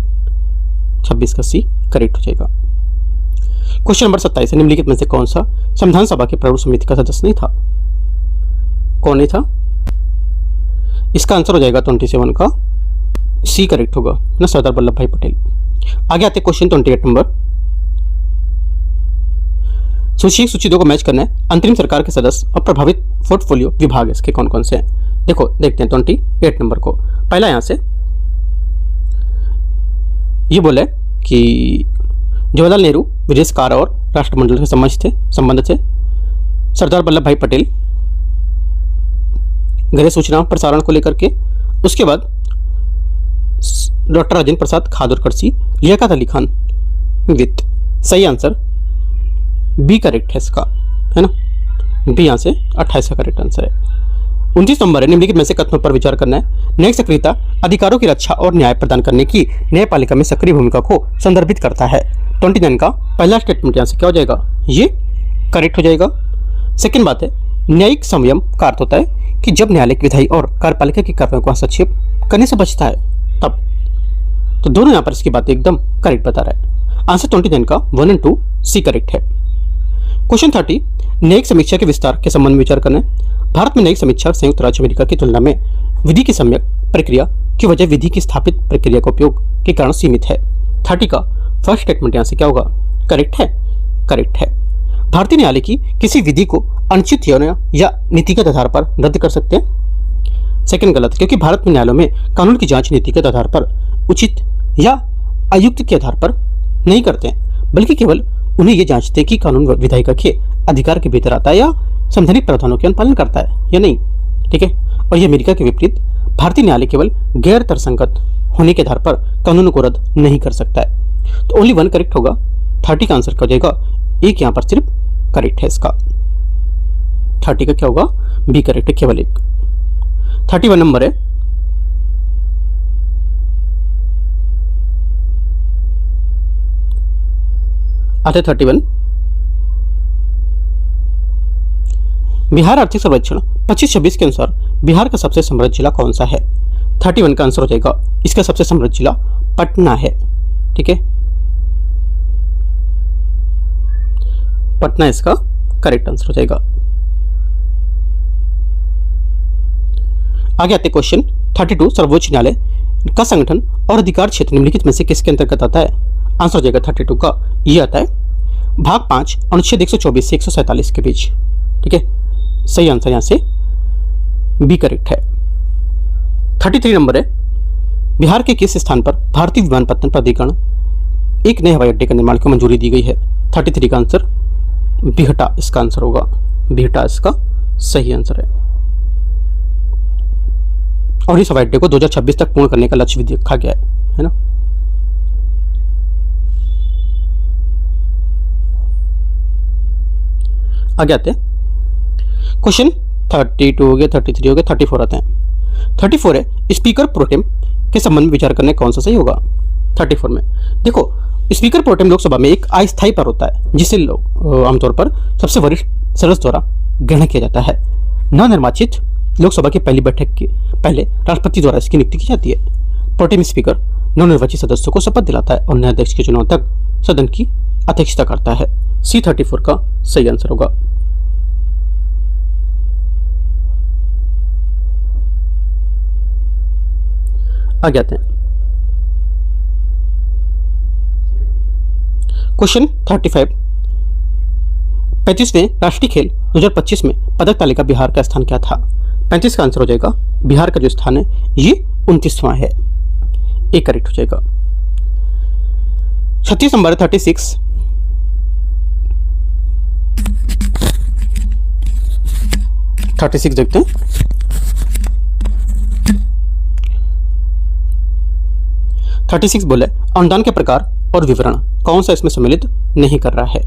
26 का सी करेक्ट हो जाएगा। क्वेश्चन नंबर 27 है। निम्नलिखित में से कौन सा संविधान सभा की प्रारूप समिति का सदस्य नहीं था? कौन नहीं था? इसका आंसर हो जाएगा 27 का सी करेक्ट होगा ना, सरदार वल्लभ भाई पटेल। आगे आते क्वेश्चन 28 नंबर, सूची 2 को मैच करना है। अंतरिम सरकार के सदस्य और प्रभावित पोर्टफोलियो विभाग इसके कौन कौन से हैं? देखो देखते हैं 28 नंबर को। पहला यहां से ये बोले कि जवाहरलाल नेहरू विदेश कार्य और राष्ट्रमंडल के संबंध थे। सरदार वल्लभ भाई पटेल गृह सूचना प्रसारण को लेकर के। उसके बाद डॉक्टर राजेंद्र प्रसाद खाद और कृषि। लियाकत अली खान वित्त। सही आंसर बी करेक्ट है इसका, है ना, बी यहाँ से 28 का करेक्ट आंसर है। 29 नंबर है, निम्नलिखित में से कथनों पर विचार करना है। न्यायिक सक्रियता अधिकारों की रक्षा और न्याय प्रदान करने की न्यायपालिका में सक्रिय भूमिका को संदर्भित करता है। 29 का पहला स्टेटमेंट यहाँ से क्या हो जाएगा, ये करेक्ट हो जाएगा। सेकंड बात है, न्यायिक संयम का अर्थ होता है कि जब न्यायालय विधायी और कार्यपालिका के कार्यों को हस्तक्षेप करने से बचता है तब। तो दोनों यहाँ पर इसकी बात एकदम करेक्ट बता रहा है। आंसर 29 का 1 और 2 सी करेक्ट है। क्वेश्चन 30, न्यायिक समीक्षा के विस्तार के संबंध में विचार करना है। भारत में न्यायिक समीक्षा संयुक्त राज्य अमेरिका की तुलना में विधि की सम्यक प्रक्रिया की वजह विधि की स्थापित प्रक्रिया का उपयोग के कारण सीमित है। 30 का फर्स्ट स्टेटमेंट यहाँ से क्या होगा, करेक्ट है, करेक्ट है। भारतीय न्यायालय की किसी विधि को अनुचित या नीतिगत आधार पर रद्द कर सकते हैं। सेकंड गलत, क्योंकि भारत में न्यायालयों में कानून की जांच नीतिगत आधार पर उचित या अयुक्त के आधार पर नहीं करते हैं, बल्कि केवल उन्हें यह जांचते कि कानून विधायिका के अधिकार के भीतर आता है या संवैधानिक प्रावधानों के अनुपालन करता है या नहीं। ठीक है, और यह अमेरिका के विपरीत भारतीय न्यायालय केवल गैर तर्कसंगत होने के आधार पर कानूनों को रद्द नहीं कर सकता है। तो ओनली 1 करेक्ट होगा। 30 का आंसर क्या हो जाएगा, एक यहाँ पर सिर्फ करेक्ट है इसका। 30 का क्या होगा, बी करेक्ट है, केवल एक। 31 नंबर है, आते 31, बिहार आर्थिक सर्वेक्षण 25-26 के अनुसार बिहार का सबसे समृद्ध जिला कौन सा है। 31 का आंसर हो जाएगा, इसका सबसे समृद्ध जिला पटना है। ठीक है, पटना इसका करेक्ट आंसर हो जाएगा। आगे आते क्वेश्चन 32, सर्वोच्च न्यायालय का संगठन और अधिकार क्षेत्र निम्नलिखित में से किसके अंतर्गत आता है। आंसर हो जाएगा 32 का, ये आता है भाग 5 अनुच्छेद 124 से 147 के बीच। ठीक है, सही आंसर यहाँ से बी करेक्ट है। 33 नंबर है, बिहार के किस स्थान पर भारतीय विमानपत्तन प्राधिकरण एक नए हवाई अड्डे के निर्माण को मंजूरी दी गई है। 33 का आंसर बिहटा इसका आंसर होगा, बिहटा इसका सही आंसर है। और इस हवाई अड्डे को 2026 तक पूर्ण करने का लक्ष्य भी रखा गया है ना। आगे आते हैं क्वेश्चन 32 हो गया, 33 हो गया, 34 आते हैं। 34 है, स्पीकर प्रोटेम के संबंध में विचार करने कौन सा सही होगा। 34 में देखो, स्पीकर प्रोटेम लोकसभा में एक अस्थायी पद होता है जिसे लोग आमतौर पर सबसे वरिष्ठ सदस्य द्वारा ग्रहण किया जाता है। नवनिर्वाचित लोकसभा की पहली बैठक के पहले राष्ट्रपति द्वारा इसकी नियुक्ति की जाती है। प्रोटेम स्पीकर नवनिर्वाचित सदस्यों को शपथ दिलाता है और नए अध्यक्ष के चुनाव तक सदन की अध्यक्षता करता है। सी 34 का सही आंसर होगा। आगे आते हैं क्वेश्चन 35, 35वें राष्ट्रीय खेल 2025 में पदक तालिका बिहार का स्थान क्या था। 35 का आंसर हो जाएगा, बिहार का जो स्थान है ये 29वां है, एक करेक्ट हो जाएगा। 36 नंबर 36, देखते हैं। 36 बोले, अनुदान के प्रकार और विवरण कौन सा इसमें सम्मिलित नहीं कर रहा है।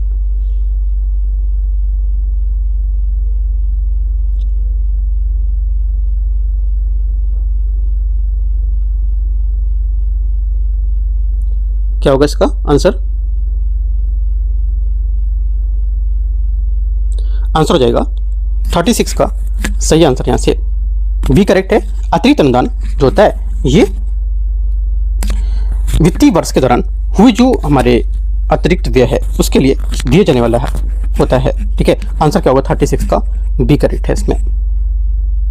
क्या होगा इसका आंसर। आंसर हो जाएगा 36 का सही आंसर यहां से बी करेक्ट है। अतिरिक्त अनुदान जो होता है ये वित्तीय वर्ष के दौरान हुए जो हमारे अतिरिक्त व्यय है उसके लिए दिए जाने वाला होता है। ठीक है, आंसर क्या होगा 36 का बी करेक्ट है इसमें।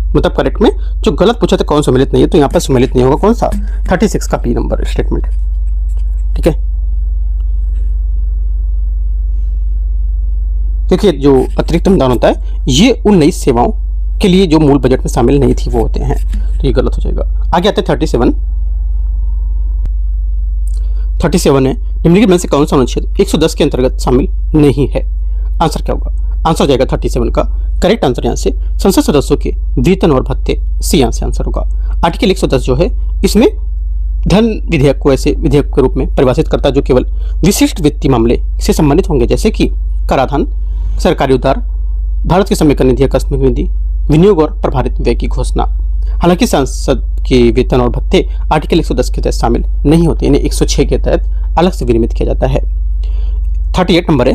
मतलब करेक्ट में जो गलत पूछा था कौन सम्मिलित नहीं है, तो यहाँ पर सम्मिलित नहीं होगा कौन सा 36 का बी नंबर स्टेटमेंट। ठीक है, क्योंकि जो अतिरिक्त अनुदान होता है ये उन नई सेवाओं के लिए जो मूल बजट में शामिल नहीं थी वो होते हैं, तो ये गलत हो जाएगा। आगे आते हैं 37, 37 है, निम्नलिखित में से कौन सा अनुच्छेद 110 के अंतर्गत शामिल नहीं है? आंसर क्या होगा? आंसर जाएगा 37 का। करेक्ट आंसर यहाँ से संसद सदस्यों के वेतन और भत्ते, सी यहाँ से आंसर होगा। आर्टिकल 110 जो है इसमें धन विधेयक को ऐसे विधेयक के रूप में परिभाषित करता है जो केवल विशिष्ट वित्तीय मामले से संबंधित होंगे, जैसे कि कराधान, सरकारी उधार, भारत के समेकन निधि, आकस्मिक निधि, विनियोग और प्रभारित व्यय की घोषणा। हालांकि सांसद के वेतन और भत्ते आर्टिकल 110 के तहत शामिल नहीं होते, इन्हें 106 के तहत अलग से विनियमित किया जाता है। 38 नंबर है,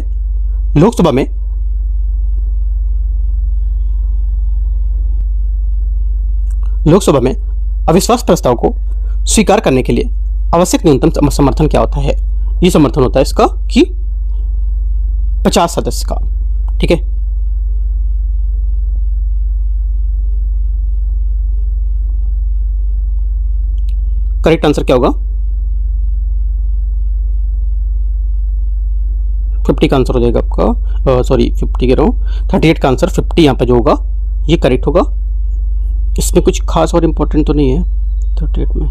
लोकसभा में अविश्वास प्रस्ताव को स्वीकार करने के लिए आवश्यक न्यूनतम समर्थन क्या होता है? ये समर्थन होता है इसका कि 50 सदस्य का। ठीक है, करेक्ट आंसर क्या होगा? 50 का आंसर हो जाएगा आपका, सॉरी 50 कह रहा हूँ, 38 का आंसर 50 यहाँ पे जो होगा ये करेक्ट होगा। इसमें कुछ खास और इम्पोर्टेंट तो नहीं है 38 में।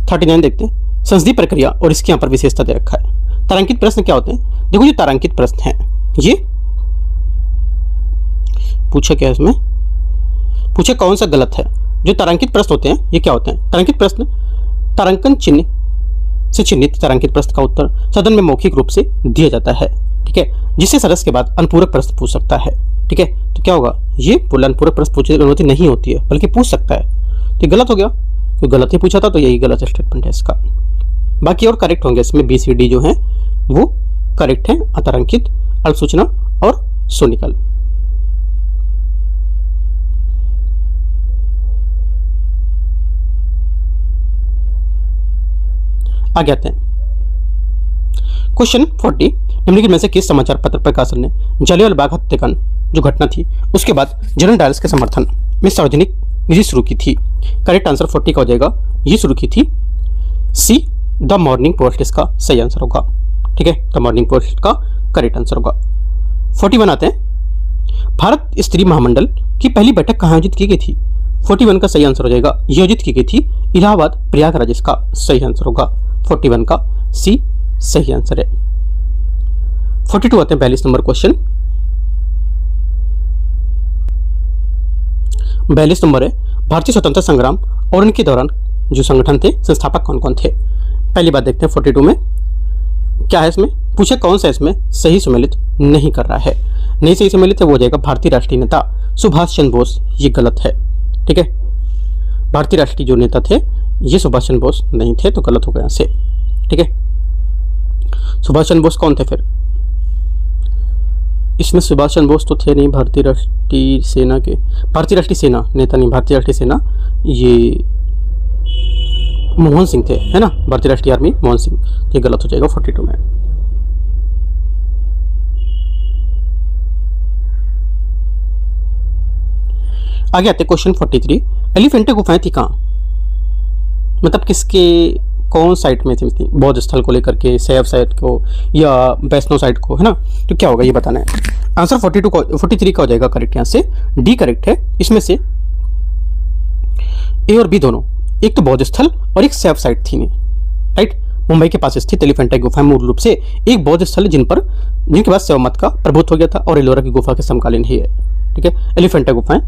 39 देखते हैं, संसदीय प्रक्रिया और इसके यहाँ पर विशेषता दे रखा है। तारांकित प्रश्न क्या होते हैं? देखो, जो तारांकित प्रश्न हैं ये पूछा क्या है, इसमें पूछा कौन सा गलत है। जो तारांकित प्रश्न होते हैं ये क्या होते हैं? तारांकित प्रश्न तारांकन चिन्ह से चिन्हित तारांकित प्रश्न का उत्तर सदन में मौखिक रूप से दिया जाता है। ठीक है, जिससे सदस्य के बाद अनुपूरक प्रश्न पूछ सकता है। ठीक है, तो क्या होगा? ये अनुपूरक प्रश्न पूछने की अनुमति नहीं होती है, बल्कि पूछ सकता है। तो गलत हो गया, तो गलत ही पूछा था, तो यही गलत स्टेटमेंट है इसका। बाकी और करेक्ट होंगे इसमें, बी सी डी जो है वो करेक्ट है। अतारांकित, अल्पसूचना और सोनिकल। आगे आते हैं क्वेश्चन 40, निम्नलिखित में से किस समाचार पत्र प्रकाशन ने जलियांवाला बाग हत्याकांड जो घटना थी उसके बाद जनरल डायर्स के समर्थन में सार्वजनिक निधि शुरू की थी? करेक्ट आंसर 40 का हो जाएगा, ये शुरू की थी सी द मॉर्निंग पोस्ट, इसका सही आंसर होगा। ठीक है, द मॉर्निंग पोस्ट का करेक्ट आंसर होगा। 41 आते हैं, भारत स्त्री महामंडल की पहली बैठक कहाँ आयोजित की गई थी? 41 का सही आंसर हो जाएगा, ये आयोजित की गई थी इलाहाबाद प्रयागराज, इसका सही आंसर होगा। 41 का सी सही आंसर है। 42 आते हैं, 42 नंबर क्वेश्चन। 42 नंबर है, भारतीय स्वतंत्रता संग्राम और इनके दौरान जो संगठन थे, संस्थापक कौन कौन थे? पहली बात देखते हैं 42 में क्या है। इसमें पूछे कौन सा इसमें सही सम्मिलित नहीं कर रहा है? नहीं सही सम्मिलित है वो हो जाएगा भारतीय राष्ट्रीय नेता सुभाष चंद्र बोस, ये गलत है। ठीक है, भारतीय राष्ट्रीय जो नेता थे ये सुभाष चंद्र बोस नहीं थे, तो गलत हो गया यहाँ से। ठीक है, सुभाष चंद्र बोस कौन थे फिर? इसमें सुभाष चंद्र बोस तो थे नहीं, भारतीय राष्ट्रीय सेना के, भारतीय राष्ट्रीय सेना नेता नहीं, भारतीय राष्ट्रीय सेना ये मोहन सिंह थे, है ना, भारतीय राष्ट्रीय आर्मी मोहन सिंह, ये गलत हो जाएगा 42 में। आगे आते क्वेश्चन 43, एलिफेंटा गुफाएं थी कहाँ? मतलब किसके कौन साइट में थी? बौद्ध स्थल को लेकर के, शैव साइट को या वैष्णो साइट को, है ना, तो क्या होगा ये बताना है। आंसर 43 का हो जाएगा करेक्ट, यहाँ से डी करेक्ट है। इसमें से ए और बी दोनों, एक तो बौद्ध स्थल और एक शैव साइट थी, राइट। मुंबई के पास स्थित एलिफेंटा गुफा मूल रूप से एक बौद्ध स्थल जिनके पास शैव मत का प्रभुत्व हो गया था और एलोरा की गुफा के समकालीन ही है। ठीक है, एलिफेंटा गुफाएं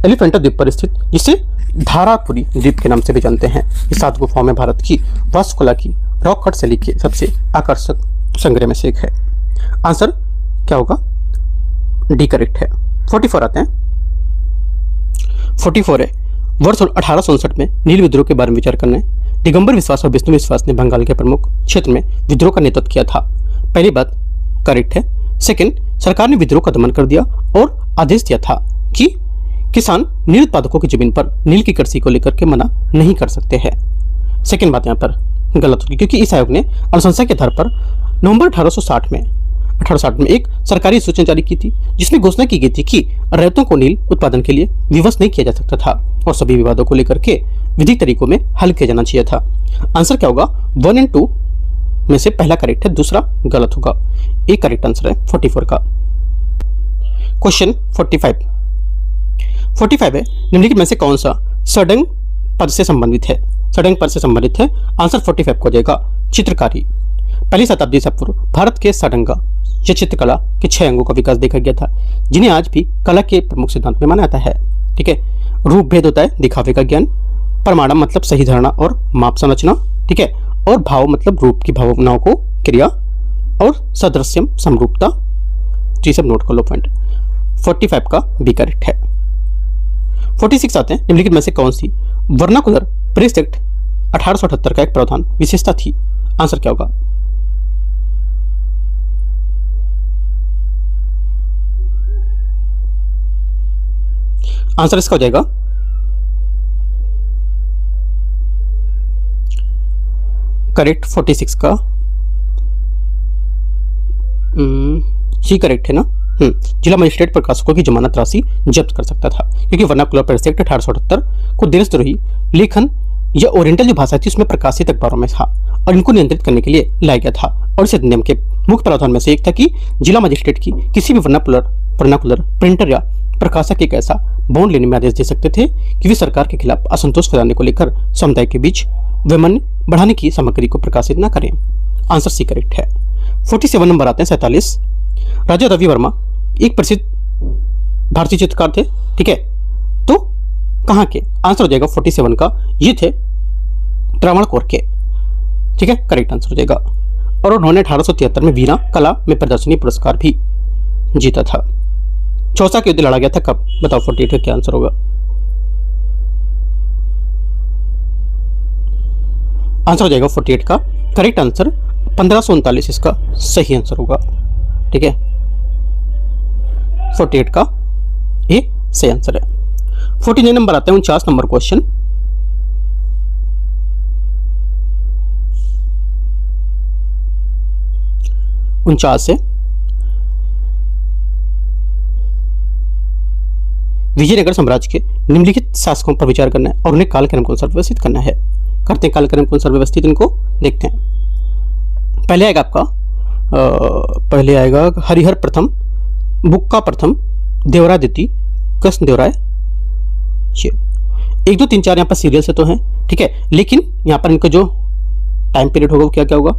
एलिफेंटा द्वीप पर स्थित, जिसे धारापुरी द्वीप के नाम से भी जानते हैं। इस 7 गुफाओं में भारत की वास्तुकला की रॉक कट शैली के सबसे आकर्षक संग्रह में से एक है। आंसर क्या होगा? डी करेक्ट है। 44 आते हैं। 44 है, वर्ष 1867 में नील विद्रोह के बारे में विचार करने दिगंबर विश्वास और विष्णु विश्वास ने बंगाल के प्रमुख क्षेत्र में विद्रोह का नेतृत्व किया था। पहली बात करेक्ट है। सेकंड, सरकार ने विद्रोह का दमन कर दिया और आदेश दिया था कि किसान नील उत्पादकों की जमीन पर नील की कृषि को लेकर के मना नहीं कर सकते हैं। सेकंड बात यहाँ पर गलत होगी, क्योंकि इस आयोग ने अनुशंसा के आधार पर नवंबर 1860 में एक सरकारी सूचना जारी की थी, जिसमें घोषणा की गई थी कि रैयतों को नील उत्पादन के लिए विवश नहीं किया जा सकता था और सभी विवादों को लेकर के विधिक तरीकों में हल किया जाना चाहिए था। आंसर क्या होगा? 1 और 2 में से पहला करेक्ट है, दूसरा गलत होगा। एक करेक्ट आंसर है 44 का। क्वेश्चन 45 है, निम्नलिखित में से कौन सा सडंग पद से संबंधित है? सडंग पद से संबंधित है। आंसर 45 को हो जाएगा चित्रकारी। पहली शताब्दी से पूर्व भारत के सारंगा या चित्रकला के 6 अंगों का विकास देखा गया था, जिन्हें आज भी कला के प्रमुख सिद्धांत में माना जाता है। ठीक है, रूप भेद होता है दिखावे का ज्ञान, प्रमाणम मतलब सही धारणा और माप समझना, ठीक है, और भाव मतलब रूप की भावनाओं को क्रिया, और सदृश्यम समरूपता। तो ये सब नोट कर लो पॉइंट। 45 का बी करेक्ट है। 46 आते हैं, निम्नलिखित में से कौन सी वर्नाकुलर प्रेस एक्ट 1878 का एक प्रावधान विशेषता थी? आंसर क्या होगा? आंसर इसका हो जाएगा करेक्ट 46 का सी करेक्ट है ना। जिला मजिस्ट्रेट प्रकाशकों की जमानत राशि जब्त कर सकता था, क्योंकि वर्नाकुलर प्रेस एक्ट 1878 को देशद्रोही लेखन या ओरिएंटल जो भाषा थी उसमें प्रकाशित अखबारों में था और इनको नियंत्रित करने के लिए लाया गया था। और इस अधिनियम के मुख्य प्रावधान में से एक था कि जिला मजिस्ट्रेट की किसी भी वर्नाकुलर प्रिंटर या प्रकाशक एक ऐसा बॉन्ड लेने में आदेश दे सकते थे कि वे सरकार के खिलाफ असंतोष फैलाने को लेकर समुदाय के बीच वैमनस्य बढ़ाने की सामग्री को प्रकाशित न करें। आंसर सी करेक्ट है। 47 नंबर आते हैं 47। राजा रवि वर्मा एक प्रसिद्ध भारतीय चित्रकार थे, ठीक है, तो कहाँ के? आंसर हो जाएगा 47 का, ये थे त्रावणकोर के, ठीक है, करेक्ट आंसर हो जाएगा। और उन्होंने 1873 में वीणा कला में प्रदर्शनी पुरस्कार भी जीता था। चौसा का युद्ध लड़ा गया था कब? बताओ 48 का क्या आंसर होगा? आंसर हो जाएगा 48 का करेक्ट आंसर 1539 इसका सही आंसर होगा, ठीक है, 48 का ये सही आंसर है। 49 नंबर आते हैं 49 नंबर क्वेश्चन। उनचास है, विजयनगर साम्राज्य के निम्नलिखित शासकों पर विचार करना है और उन्हें कालक्रम के अनुसार व्यवस्थित करना है। करते हैं कालक्रम के अनुसार व्यवस्थित, इनको देखते हैं। पहले आएगा आपका पहले आएगा हरिहर प्रथम, बुक्का प्रथम, देवराय द्वितीय, कृष्ण देवराय। 1 2 3 4 यहाँ पर सीरियल से तो हैं, ठीक है, लेकिन यहाँ पर इनका जो टाइम पीरियड होगा वो क्या क्या होगा?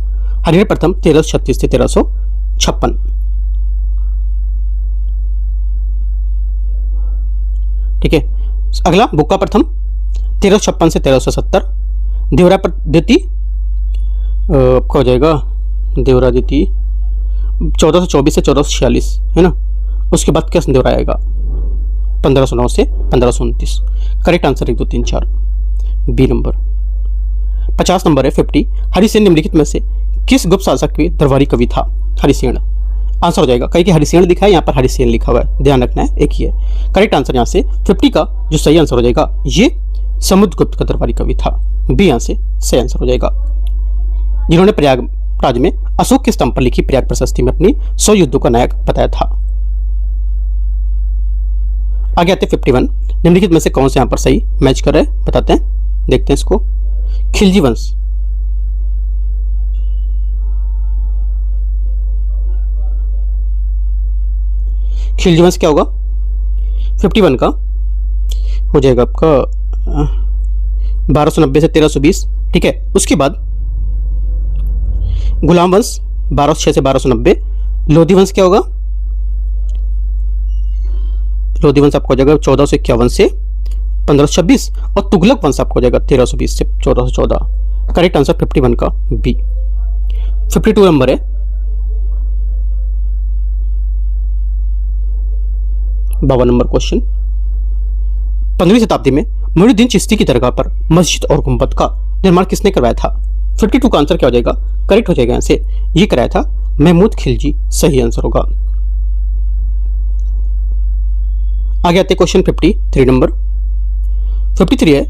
हरिहर प्रथम 1336 से 1356, ठीक है। अगला बुक्का प्रथम 1356 से 1370, देवराय द्वितीय क्या हो जाएगा? देवराय द्वितीय 1424 से 1446 है ना। उसके बाद कृष्ण देवराय आएगा 1509 से 1529। Correct answer 1 2 3 4 B number. 50 number है 50। हरिसेन निम्नलिखित में से किस गुप्त शासक के दरबारी कवि था? हरिसेन। आंसर हो जाएगा, कहीं कि हरिसेन लिखा है, यहाँ पर हरिसेन लिखा हुआ है, ध्यान रखना है, एक ही है। करेक्ट आंसर यहाँ से 50 का जो सही आंसर हो जाएगा ये समुद्रगुप्त का दरबारी कवि था, बी यहाँ से सही आंसर हो जाएगा, जिन्होंने प्रयागराज में अशोक के स्तंभ पर लिखी प्रयाग प्रशस्ति में अपनी 100 युद्धों का नायक बताया था। आगे आते 51। निम्नलिखित में से कौन से यहाँ पर सही मैच कर रहे हैं बताते हैं, देखते हैं इसको। खिलजी वंश, खिलजी वंश क्या होगा? 51 का हो जाएगा आपका 1290 से 1320, ठीक है। उसके बाद गुलाम वंश 1206 से 1290, लोधी वंश क्या होगा? लोधी वंश आपको हो जाएगा 1451 से 1526, और तुगलक वंश आपको हो जाएगा 1320 से 1414। करेक्ट आंसर 51 का बी। 52 नंबर है 52 नंबर क्वेश्चन। 15वीं शताब्दी में मोइनुद्दीन चिश्ती की दरगाह पर मस्जिद और गुंबद का निर्माण किसने करवाया था? 52 का आंसर क्या हो जाएगा? करेक्ट हो जाएगा यहाँ से, ये कराया था महमूद खिलजी, सही आंसर होगा। आगे आते क्वेश्चन 53 नंबर। 53 है,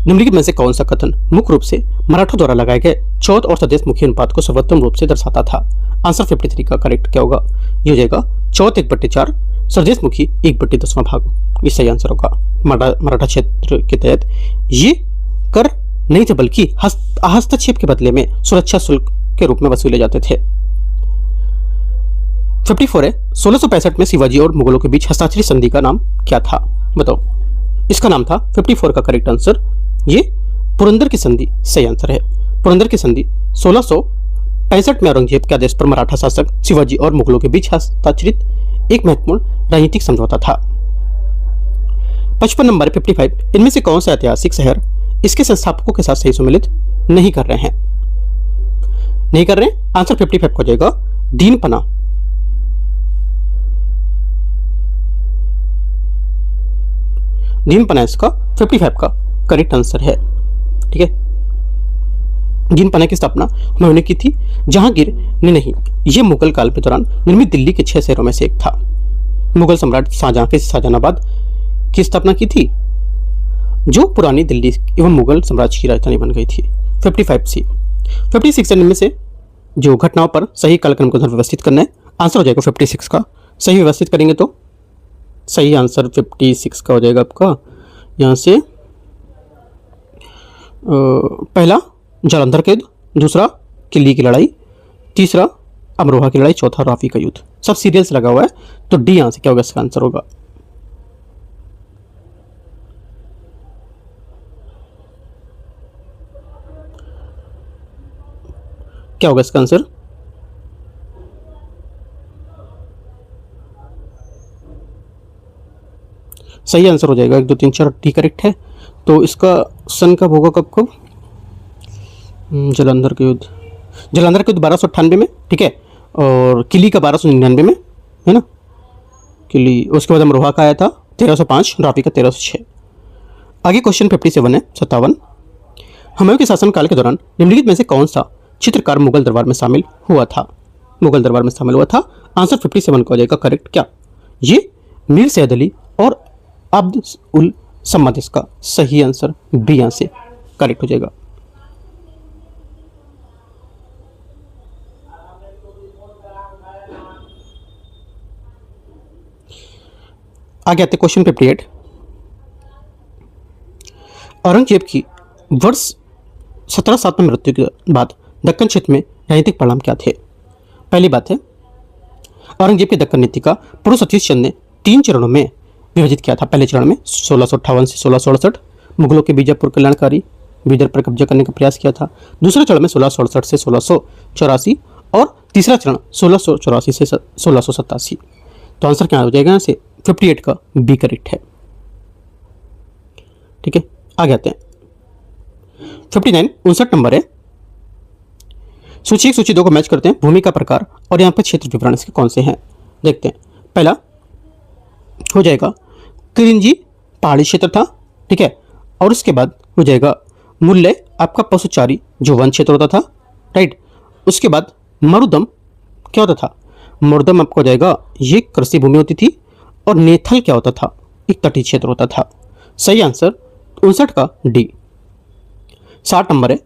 निम्नलिखित में से कौन सा कथन मुख्य रूप से मराठों द्वारा लगाए गए चौथ और सदेश मुखी अनुपात को सर्वोत्तम रूप से दर्शाता था? आंसर 53 का करेक्ट क्या होगा? ये हो जाएगा चौथ 1/4, सरदेश मुखी 1/10 भाग, ये सही आंसर होगा। मराठा क्षेत्र के तहत ये कर नहीं थे बल्कि हस्तक्षेप के बदले में सुरक्षा शुल्क के रूप में वसूले जाते थे। 54 है, 1665 में शिवाजी और मुगलों के बीच हस्ताक्षरित संधि का नाम क्या था? बताओ, इसका नाम था 54 का करेक्ट आंसर ये पुरंदर की संधि, सही आंसर है। पुरंदर की संधि 1665 में औरंगजेब के आदेश पर मराठा शासक शिवाजी और मुगलों के बीच हस्ताक्षरित एक महत्वपूर्ण राजनीतिक समझौता था। 55 नंबर 55, इनमें से कौन सा ऐतिहासिक शहर इसके संस्थापकों के साथ सही सम्मिलित नहीं कर रहे हैं? नहीं कर रहे हैं, आंसर 55 हो जाएगा दीनपना। दीनपना इसका 55 का करेक्ट आंसर है। ठीक है, दीनपना की स्थापना हुमायूं ने की थी, जहांगीर ने नहीं। यह मुगल काल के दौरान निर्मित दिल्ली के 6 शहरों में से एक था। मुगल सम्राट शाहजहां के शाहजहानाबाद की स्थापना की थी, जो पुरानी दिल्ली एवं मुगल साम्राज्य की राजधानी बन गई थी। 55 सी। 56 इनमें से जो घटनाओं पर सही कालक्रम को व्यवस्थित करना है, आंसर हो जाएगा 56 का। सही व्यवस्थित करेंगे तो सही आंसर 56 का हो जाएगा आपका। यहाँ से पहला जालंधर का युद्ध, दूसरा किल्ली की लड़ाई, तीसरा अमरोहा की लड़ाई, चौथा राफी का युद्ध। सब सीरियल से लगा हुआ है, तो डी यहाँ से क्या होगा, इसका आंसर होगा। क्या होगा इसका आंसर? सही आंसर हो जाएगा 1 2 3 4 डी करेक्ट है। तो इसका सन कब होगा, कब कब? जालंधर का युद्ध, जालंधर का युद्ध 1298 में, ठीक है, और किली का 1299 में, है ना, किली। उसके बाद अमरोहा का आया था 1305, राफी का 1306। आगे क्वेश्चन 57 है 57। हुमायूं के शासनकाल के दौरान निम्नलिखित में से कौन सा चित्रकार मुगल दरबार में शामिल हुआ था? मुगल दरबार में शामिल हुआ था, आंसर 57 का हो जाएगा करेक्ट। क्या ये मीर सैयद अली और अब्द उल सम्मद? इसका सही आंसर बी यहाँ से करेक्ट हो जाएगा। आगे आते क्वेश्चन 58। औरंगजेब की वर्ष 1707 में मृत्यु के बाद दक्कन क्षेत्र में राजनीतिक परिणाम क्या थे? पहली बात है, औरंगजेब की दक्कन नीति का पुरुष सतीश चंद ने 3 चरणों में विभाजित किया था। पहले चरण में 1658 से 1668 मुगलों के बीजापुर कल्याणकारी बीदर पर कब्जा करने का प्रयास किया था। दूसरे चरण में 1668 से 1684 और तीसरा चरण 1684 से 1687। तो आंसर क्या हो जाएगा यहाँ से? 58 का बी करेक्ट है। ठीक है, आगे आते हैं 59 59 नंबर है। सूची 1 सूची 2 को मैच करते हैं। भूमि का प्रकार और यहाँ पर क्षेत्र विवरण इसके कौन से हैं देखते हैं। पहला हो जाएगा किरिंजी पहाड़ी क्षेत्र था, ठीक है, और उसके बाद हो जाएगा मूल्य आपका पशुचारी जो वन क्षेत्र होता था, राइट। उसके बाद मरुदम क्या होता था? मरुदम आपको हो जाएगा ये कृषि भूमि होती थी, और नेथल क्या होता था? एक तटीय क्षेत्र होता था। सही आंसर 59 का डी। 60 नंबर है।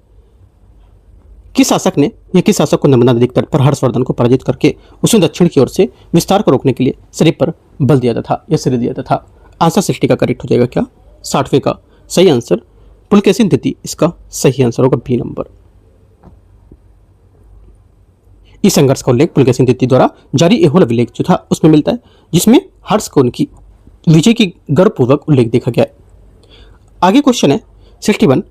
किस शासक को नर्मदा नदी तट पर हर्षवर्धन को पराजित करके उसने दक्षिण की ओर से विस्तार को रोकने के लिए सिरे पर बल दिया था या सिरे दिया था? आंसर 60 का करेक्ट हो जाएगा। क्या 60वें का सही आंसर पुलकेशिन द्वितीय इसका सही आंसर होगा बी नंबर। इस संघर्ष का उल्लेख पुलकेशिन द्वितीय द्वारा जारी एहोल अभिलेख जो था उसमें मिलता है, जिसमें हर्ष को उनकी विजय की गर्वपूर्वक उल्लेख देखा गया है। आगे क्वेश्चन है 61।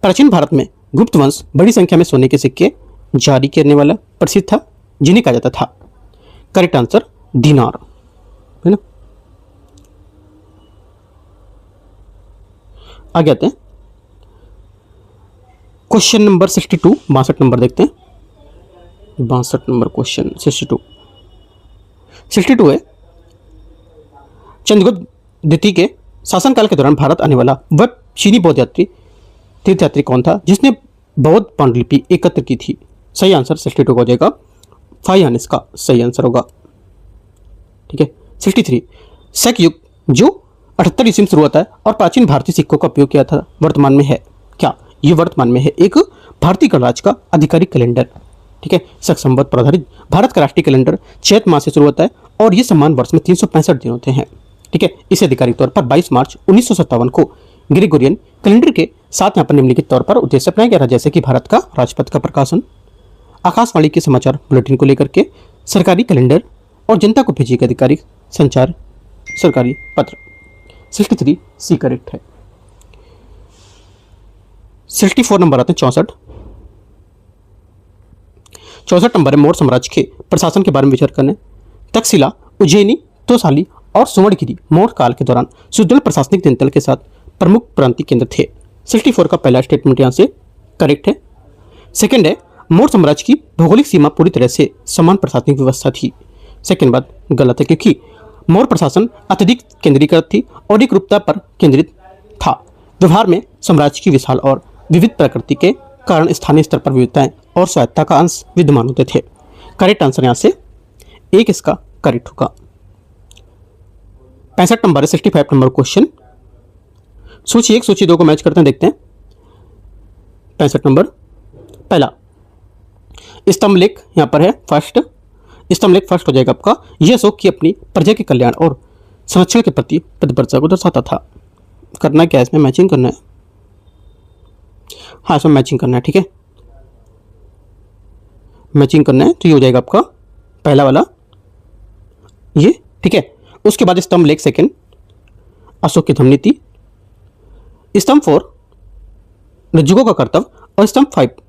प्राचीन भारत में गुप्त वंश बड़ी संख्या में सोने के सिक्के जारी करने वाला प्रसिद्ध था, जिन्हें कहा जाता था? करेक्ट आंसर दीनार, है ना। आगे आते हैं क्वेश्चन नंबर 62 62 नंबर देखते हैं। 62 नंबर क्वेश्चन 62 है। चंद्रगुप्त द्वितीय के शासनकाल के दौरान भारत आने वाला वह चीनी बौद्ध तीर्थयात्री कौन था जिसने बौद्ध पांडुलिपि एकत्र की थी? सही आंसर 62 हो जाएगा। फाइयान इसका सही आंसर होगा। ठीक है 63। शक युग जो 78 ईस्वी में शुरू होता है और प्राचीन भारतीय सिक्कों का उपयोग किया था, वर्तमान में है क्या? ये वर्तमान में है एक भारतीय गणराज्य का आधिकारिक कैलेंडर। ठीक है, शक संवत पर आधारित भारत का राष्ट्रीय कैलेंडर चैत मास से शुरू होता है और ये समान वर्ष में 365 दिन होते हैं। ठीक है, इसे आधिकारिक तौर पर 22 मार्च 1957 को ग्रेगोरियन कैलेंडर के साथ यहाँ पर निम्नलिखित तौर पर उद्देश्य अपनाया गया था, जैसे कि भारत का राजपथ का प्रकाशन, आकाशवाणी के समाचार बुलेटिन को लेकर के सरकारी कैलेंडर और जनता को भेजी गई आधिकारिक संचार सरकारी पत्र। 63 सी करेक्ट है। 64 नंबर आते हैं 64। 64 नंबर है मौर्य साम्राज्य के प्रशासन के बारे में विचार करना है। तक्षशिला, उज्जैनी, तोसाली और सुवर्णगिरी मौर्य काल के दौरान सुदृढ़ प्रशासनिक जनतल के साथ प्रमुख प्रांतीय केंद्र थे। 64 का पहला स्टेटमेंट यहाँ से करेक्ट है। सेकंड है मौर्य साम्राज्य की भौगोलिक सीमा पूरी तरह से समान प्रशासनिक व्यवस्था थी। सेकंड बात गलत है, क्योंकि मौर्य प्रशासन अत्यधिक केंद्रीकृत थी और एक रूपता पर केंद्रित था। व्यवहार में साम्राज्य की विशाल और विविध प्रकृति के कारण स्थानीय स्तर पर विविधताएं और स्वायत्तता का अंश विद्यमान होते थे। करेक्ट आंसर यहाँ से एक इसका करेक्ट होगा। 65 नंबर है 65 नंबर क्वेश्चन। सूची 1 सूची 2 को मैच करते हैं, देखते हैं। 65 नंबर पहला स्तंभलेख यहाँ पर है फर्स्ट, स्तंभलेख फर्स्ट हो जाएगा आपका। यह अशोक की अपनी प्रजा के कल्याण और संरक्षण के प्रति प्रतिबद्धता को दर्शाता था। करना क्या है इसमें, मैचिंग करना है। हाँ इसमें मैचिंग करना है, ठीक है, मैचिंग करना है। तो ये हो जाएगा आपका पहला वाला ये, ठीक है। उसके बाद स्तंभलेख सेकंड, अशोक की धर्मनीति, स्तंभ 4 रज्जुकों का कर्तव्य और स्तंभ 5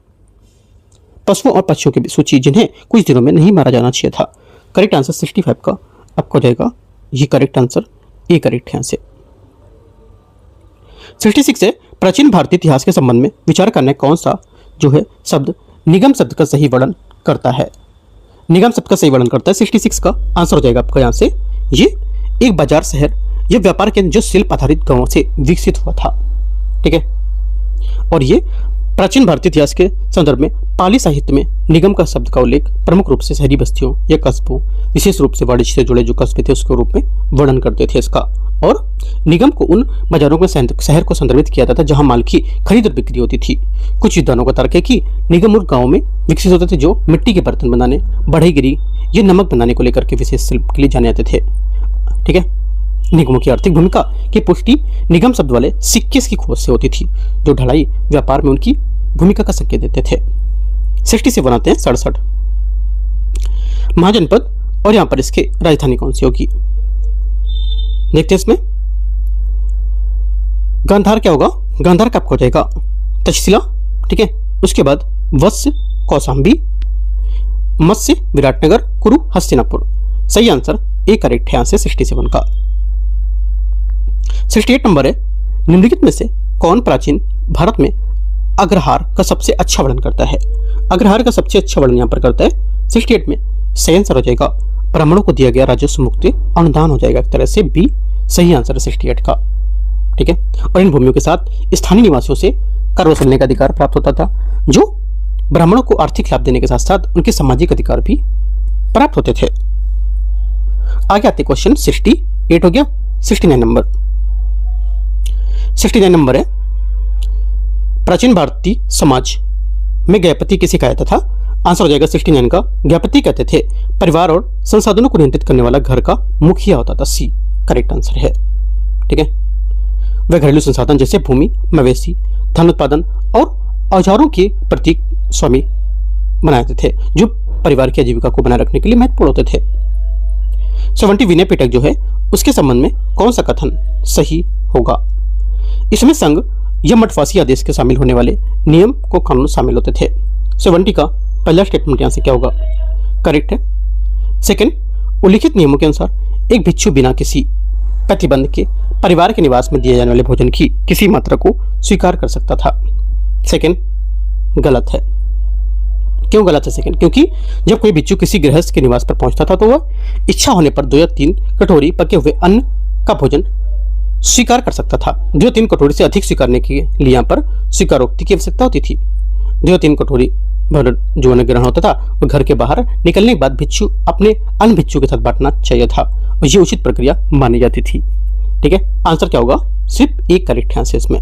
पशुओं और पक्षियों की सूची जिन्हें कुछ दिनों में नहीं मारा जाना चाहिए था। करेक्ट आंसर 65 का आपको हो जाएगा ये करेक्ट आंसर, ए करेक्ट है यहाँ से। 66 है प्राचीन भारतीय इतिहास के संबंध में विचार करने कौन सा जो है शब्द निगम शब्द का सही वर्णन करता है। निगम शब्द का सही वर्णन करता है। 66 का आंसर हो जाएगा आपका यहाँ से ये एक बाजार शहर या व्यापार केंद्र जो शिल्प आधारित गांवों से विकसित हुआ था, ठीक है। और ये प्राचीन भारतीय इतिहास के संदर्भ में पाली साहित्य में निगम का शब्द का उल्लेख प्रमुख रूप से शहरी बस्तियों या कस्बों, विशेष रूप से वाणिज्य से जुड़े जो कस्बे थे उसके रूप में वर्णन करते थे इसका। और निगम को उन बाजारों में शहर को संदर्भित किया जाता था जहां माल की खरीद और बिक्री होती थी। कुछ विद्वानों का तर्क है कि निगम उन गाँव में विकसित होते थे जो मिट्टी के बर्तन बनाने, बढ़ईगिरी या नमक बनाने को लेकर के विशेष शिल्प के लिए जाने जाते थे, ठीक है। निगमों की आर्थिक भूमिका की पुष्टि निगम शब्द वाले सिक्के की खोज से होती थी जो ढलाई व्यापार में उनकी भूमिका का संकेत देते थे। 60 से बनाते हैं 67 महाजनपद और यहां पर इसके राजधानी कौन सी होगी, देखते हैं इसमें। गांधार क्या होगा, गांधार कब हो जाएगा तक्षशिला, ठीक है। उसके बाद वत्स कौशांबी, मत्स्य विराटनगर, कुरु हस्तिनापुर। सही आंसर ए करेक्ट है यहां से 67 का। 68 नंबर है निम्नलिखित में से कौन प्राचीन भारत में अग्रहार का सबसे अच्छा वर्णन करता है। अग्रहार का सबसे अच्छा वर्णन यहां पर करता है 68 में सही आंसर हो जाएगा ब्राह्मणों को दिया गया राजस्व मुक्ति अनुदान हो जाएगा एक तरह से बी, सही आंसर है 68 का, ठीक है। और इन भूमियों के साथ स्थानीय निवासियों से कर वसूलने का अधिकार प्राप्त होता था जो ब्राह्मणों को आर्थिक लाभ देने के साथ साथ उनके सामाजिक अधिकार भी प्राप्त होते थे। आगे आते क्वेश्चन 68 हो गया। 69 नंबर, 69 नंबर है प्राचीन भारतीय समाज में ज्ञापति किसे कहा जाता था। आंसर हो जाएगा 69 का ज्ञापति कहते थे परिवार और संसाधनों को नियंत्रित करने वाला घर का मुखिया होता था। सी करेक्ट आंसर है, ठीक है। वह घरेलू संसाधन जैसे भूमि, मवेशी, धन उत्पादन और औजारों के प्रतीक स्वामी बनाते थे जो परिवार की आजीविका को बनाए रखने के लिए महत्वपूर्ण होते थे। 70 विनय पिटक जो है उसके संबंध में कौन सा कथन सही होगा। इसमें संघ या मठवासी आदेश के शामिल होने वाले नियम को कानून शामिल होते थे। 70 का पहला स्टेटमेंट यहां से क्या होगा, करेक्ट है। सेकंड, उल्लिखित नियमों के अनुसार एक भिक्षु बिना किसी प्रतिबंध के परिवार के निवास में दिए जाने वाले भोजन की किसी मात्रा को स्वीकार कर सकता था। सेकंड गलत है। क्यों गलत है सेकंड, क्योंकि जब कोई भिक्षु किसी गृहस्थ के निवास पर पहुंचता था तो वह इच्छा होने पर 2 या 3 कटोरी पके हुए अन्न का भोजन स्वीकार कर सकता था। 2 या 3 कटोरी से अधिक स्वीकारने के लिए यहाँ पर स्वीकारोक्ति की आवश्यकता होती थी। 2 या 3 कटोरी जो अन्न ग्रहण होता था वह घर के बाहर निकलने के बाद भिक्षु अपने अन्य भिक्षु के साथ बांटना चाहिए था और ये उचित प्रक्रिया मानी जाती थी, ठीक है। आंसर क्या होगा, सिर्फ एक करेक्ट आंसर इसमें।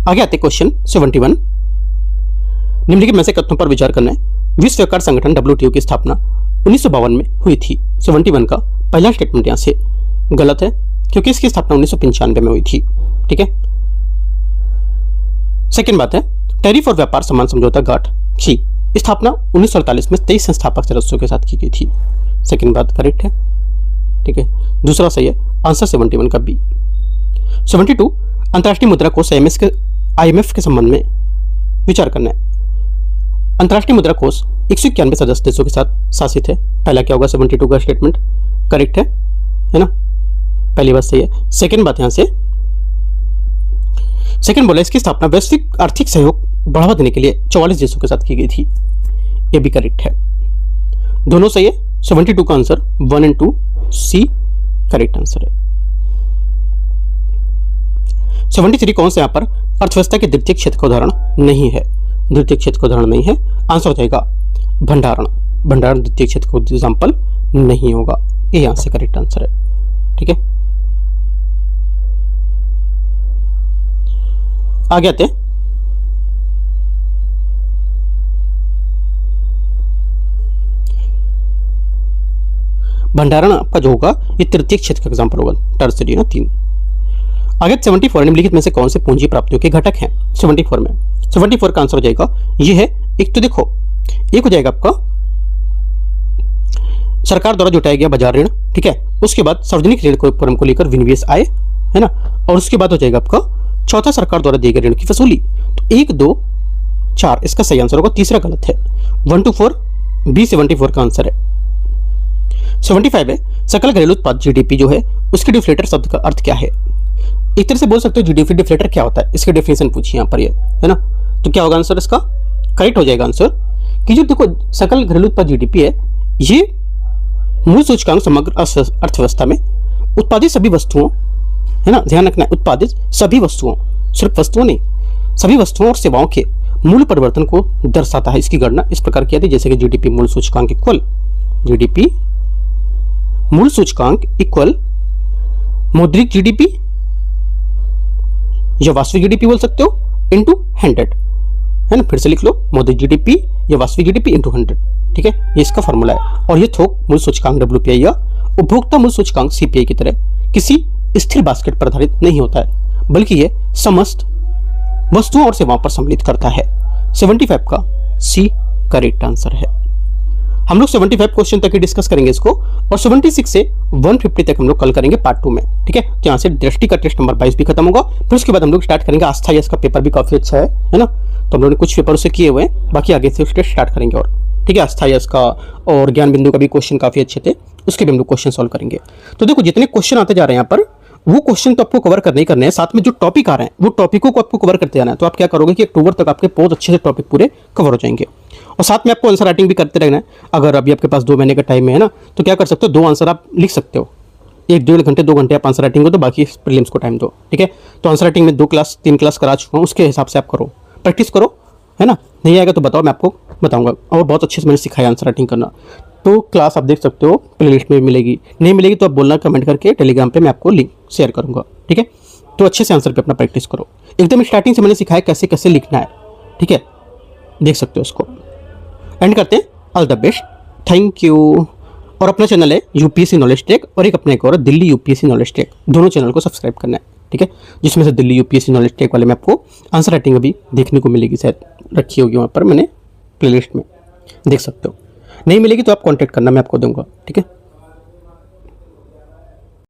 आगे आते क्वेश्चन 71। निम्नलिखित में से कथनों पर विचार करना है। विश्व व्यापार संगठन WTO की स्थापना 1952 में हुई थी। 71 का पहला स्टेटमेंट यहां से गलत है क्योंकि इसकी स्थापना 1995 में हुई थी, ठीक है। सेकंड बात है टैरिफ और व्यापार सम्मान समझौता गांठ की स्थापना 1948 में 23 संस्थापक सदस्यों के साथ की गई थी। सेकंड बात करेक्ट है, ठीक है। दूसरा सही है, आंसर 71 का बी। 72 अंतर्राष्ट्रीय मुद्रा कोष IMF के संबंध में विचार करना है। अंतर्राष्ट्रीय मुद्रा कोष 191 सदस्य देशों के साथ शासित है। पहला क्या होगा, 72 का स्टेटमेंट करेक्ट है ना, पहली बात सही है। सेकंड बात यहाँ से, सेकंड बोला इसकी स्थापना वैश्विक आर्थिक सहयोग बढ़ावा देने के लिए 44 देशों के साथ की गई थी, ये भी करेक्ट है, दोनों सही है। 72 का answer 1 and 2 C correct answer है। 73 कौन से यहाँ पर अर्थव्यवस्था के द्वितीय क्षेत्र का उदाहरण नहीं है, द्वितीय क्षेत्र का उदाहरण नहीं है, आंसर हो जाएगा भंडारण। भंडारण द्वितीय क्षेत्र का एग्जाम्पल नहीं होगा, ये यहाँ से करेक्ट आंसर है। ठीक है, आगे आते हैं। भंडारण आपका जो होगा ये तृतीय क्षेत्र का एग्जाम्पल होगा, टर्सरी ना 3। आगे 74 निम्नलिखित में से कौन से पूंजी प्राप्तियों के घटक हैं 74 में। 74 का आंसर हो जाएगा ये है, एक तो देखो एक हो जाएगा आपका सरकार द्वारा जुटाया गया बाजार ऋण, ठीक है, उसके बाद सार्वजनिक ऋण को लेकर विनिवेश आय है ना, और उसके बाद हो जाएगा आपका चौथा सरकार द्वारा दिए गए ऋण की वसूली। तो 1 2 4 इसका सही आंसर होगा, तीसरा गलत है। 1 to 4 बी 74 का आंसर है। 75 है सकल घरेलू उत्पाद जीडीपी जो है उसके डिफ्लेटर शब्द का अर्थ क्या है। एक तरह से बोल सकते हो जीडीपी डिफ्लेटर क्या होता है, इसकी डेफिनेशन पूछी यहाँ पर ये है ना, तो क्या होगा आंसर इसका, करेक्ट हो जाएगा आंसर कि जो देखो सकल घरेलू उत्पाद जीडीपी है ये मूल सूचकांक समग्र अर्थव्यवस्था में उत्पादित सभी वस्तुओं है ना, ध्यान रखना है उत्पादित सभी वस्तुओं, सिर्फ वस्तुओं नहीं, सभी वस्तुओं और सेवाओं के मूल परिवर्तन को दर्शाता है। इसकी गणना इस प्रकार की जाती है जैसे कि जीडीपी मूल सूचकांक इक्वल जीडीपी मूल सूचकांक इक्वल मौद्रिक जीडीपी या वास्तविक जीडीपी बोल सकते हो इनटू 100 है ना, फिर से लिख लो मौद्रिक जीडीपी या वास्तविक जीडीपी इनटू 100। ठीक है, ये इसका फॉर्मूला है। और ये थोक मूल सूचकांक डब्ल्यूपीआई या उपभोक्ता मूल सूचकांक सीपीआई की तरह किसी स्थिर बास्केट पर आधारित नहीं होता है, बल्कि ये समस्त वस्तुओं और सेवाओं पर सम्मिलित करता है। 75 का सी करेक्ट आंसर है। हम लोग 75 क्वेश्चन तक ही डिस्कस करेंगे इसको, और 76 से 150 तक हम लोग कल करेंगे पार्ट 2 में। ठीक है, तो यहाँ से दृष्टि का टेस्ट नंबर 22 भी खत्म होगा, फिर उसके बाद हम लोग स्टार्ट करेंगे आस्था यस का पेपर भी काफी अच्छा है ना, तो हम लोगों ने कुछ पेपर उसे किए हुए हैं, बाकी आगे से उसके स्टार्ट करेंगे। और ठीक है, आस्था यस का और ज्ञान बिंदु का भी क्वेश्चन काफी अच्छे थे, उसके भी हम लोग क्वेश्चन सॉल्व करेंगे। तो देखो जितने क्वेश्चन आते जा रहे हैं यहाँ पर वो क्वेश्चन तो आपको कवर करने ही करने हैं, साथ में जो टॉपिक आ रहे हैं वो टॉपिकों को आपको कवर करते जाना है। तो आप क्या करोगे कि अक्टूबर तक आपके बहुत अच्छे से टॉपिक पूरे कवर हो जाएंगे, और साथ में आपको आंसर राइटिंग भी करते रहना है। अगर अभी आपके पास 2 महीने का टाइम है ना, तो क्या कर सकते हो 2 आंसर आप लिख सकते हो, 1-1.5 घंटे 2 घंटे आप आंसर राइटिंग को, तो बाकी प्रीलिम्स को टाइम दो। ठीक है, तो आंसर राइटिंग में 2 क्लास 3 क्लास करा चुका हूँ, उसके हिसाब से आप करो, प्रैक्टिस करो है ना। नहीं आएगा तो बताओ, मैं आपको बताऊंगा, और बहुत अच्छे से मैंने सिखाया आंसर राइटिंग करना। तो क्लास आप देख सकते हो प्लेलिस्ट में मिलेगी, नहीं मिलेगी तो आप बोलना कमेंट करके, टेलीग्राम पे मैं आपको लिंक शेयर करूंगा। ठीक है, तो अच्छे से आंसर पे अपना प्रैक्टिस करो, एकदम स्टार्टिंग से मैंने सिखाया कैसे कैसे लिखना है। ठीक है, देख सकते हो उसको। एंड करते हैं, all the best, thank you. और अपना चैनल है यूपीएससी नॉलेज टेक, और एक अपने एक और दिल्ली यूपीएससी नॉलेज टेक, दोनों चैनल को सब्सक्राइब करना है। ठीक है, जिसमें से दिल्ली यूपीएससी नॉलेज टेक वाले में आपको आंसर राइटिंग अभी देखने को मिलेगी, शायद रखी होगी वहाँ पर मैंने प्लेलिस्ट में, देख सकते हो। नहीं मिलेगी तो आप कांटेक्ट करना, मैं आपको दूंगा। ठीक है।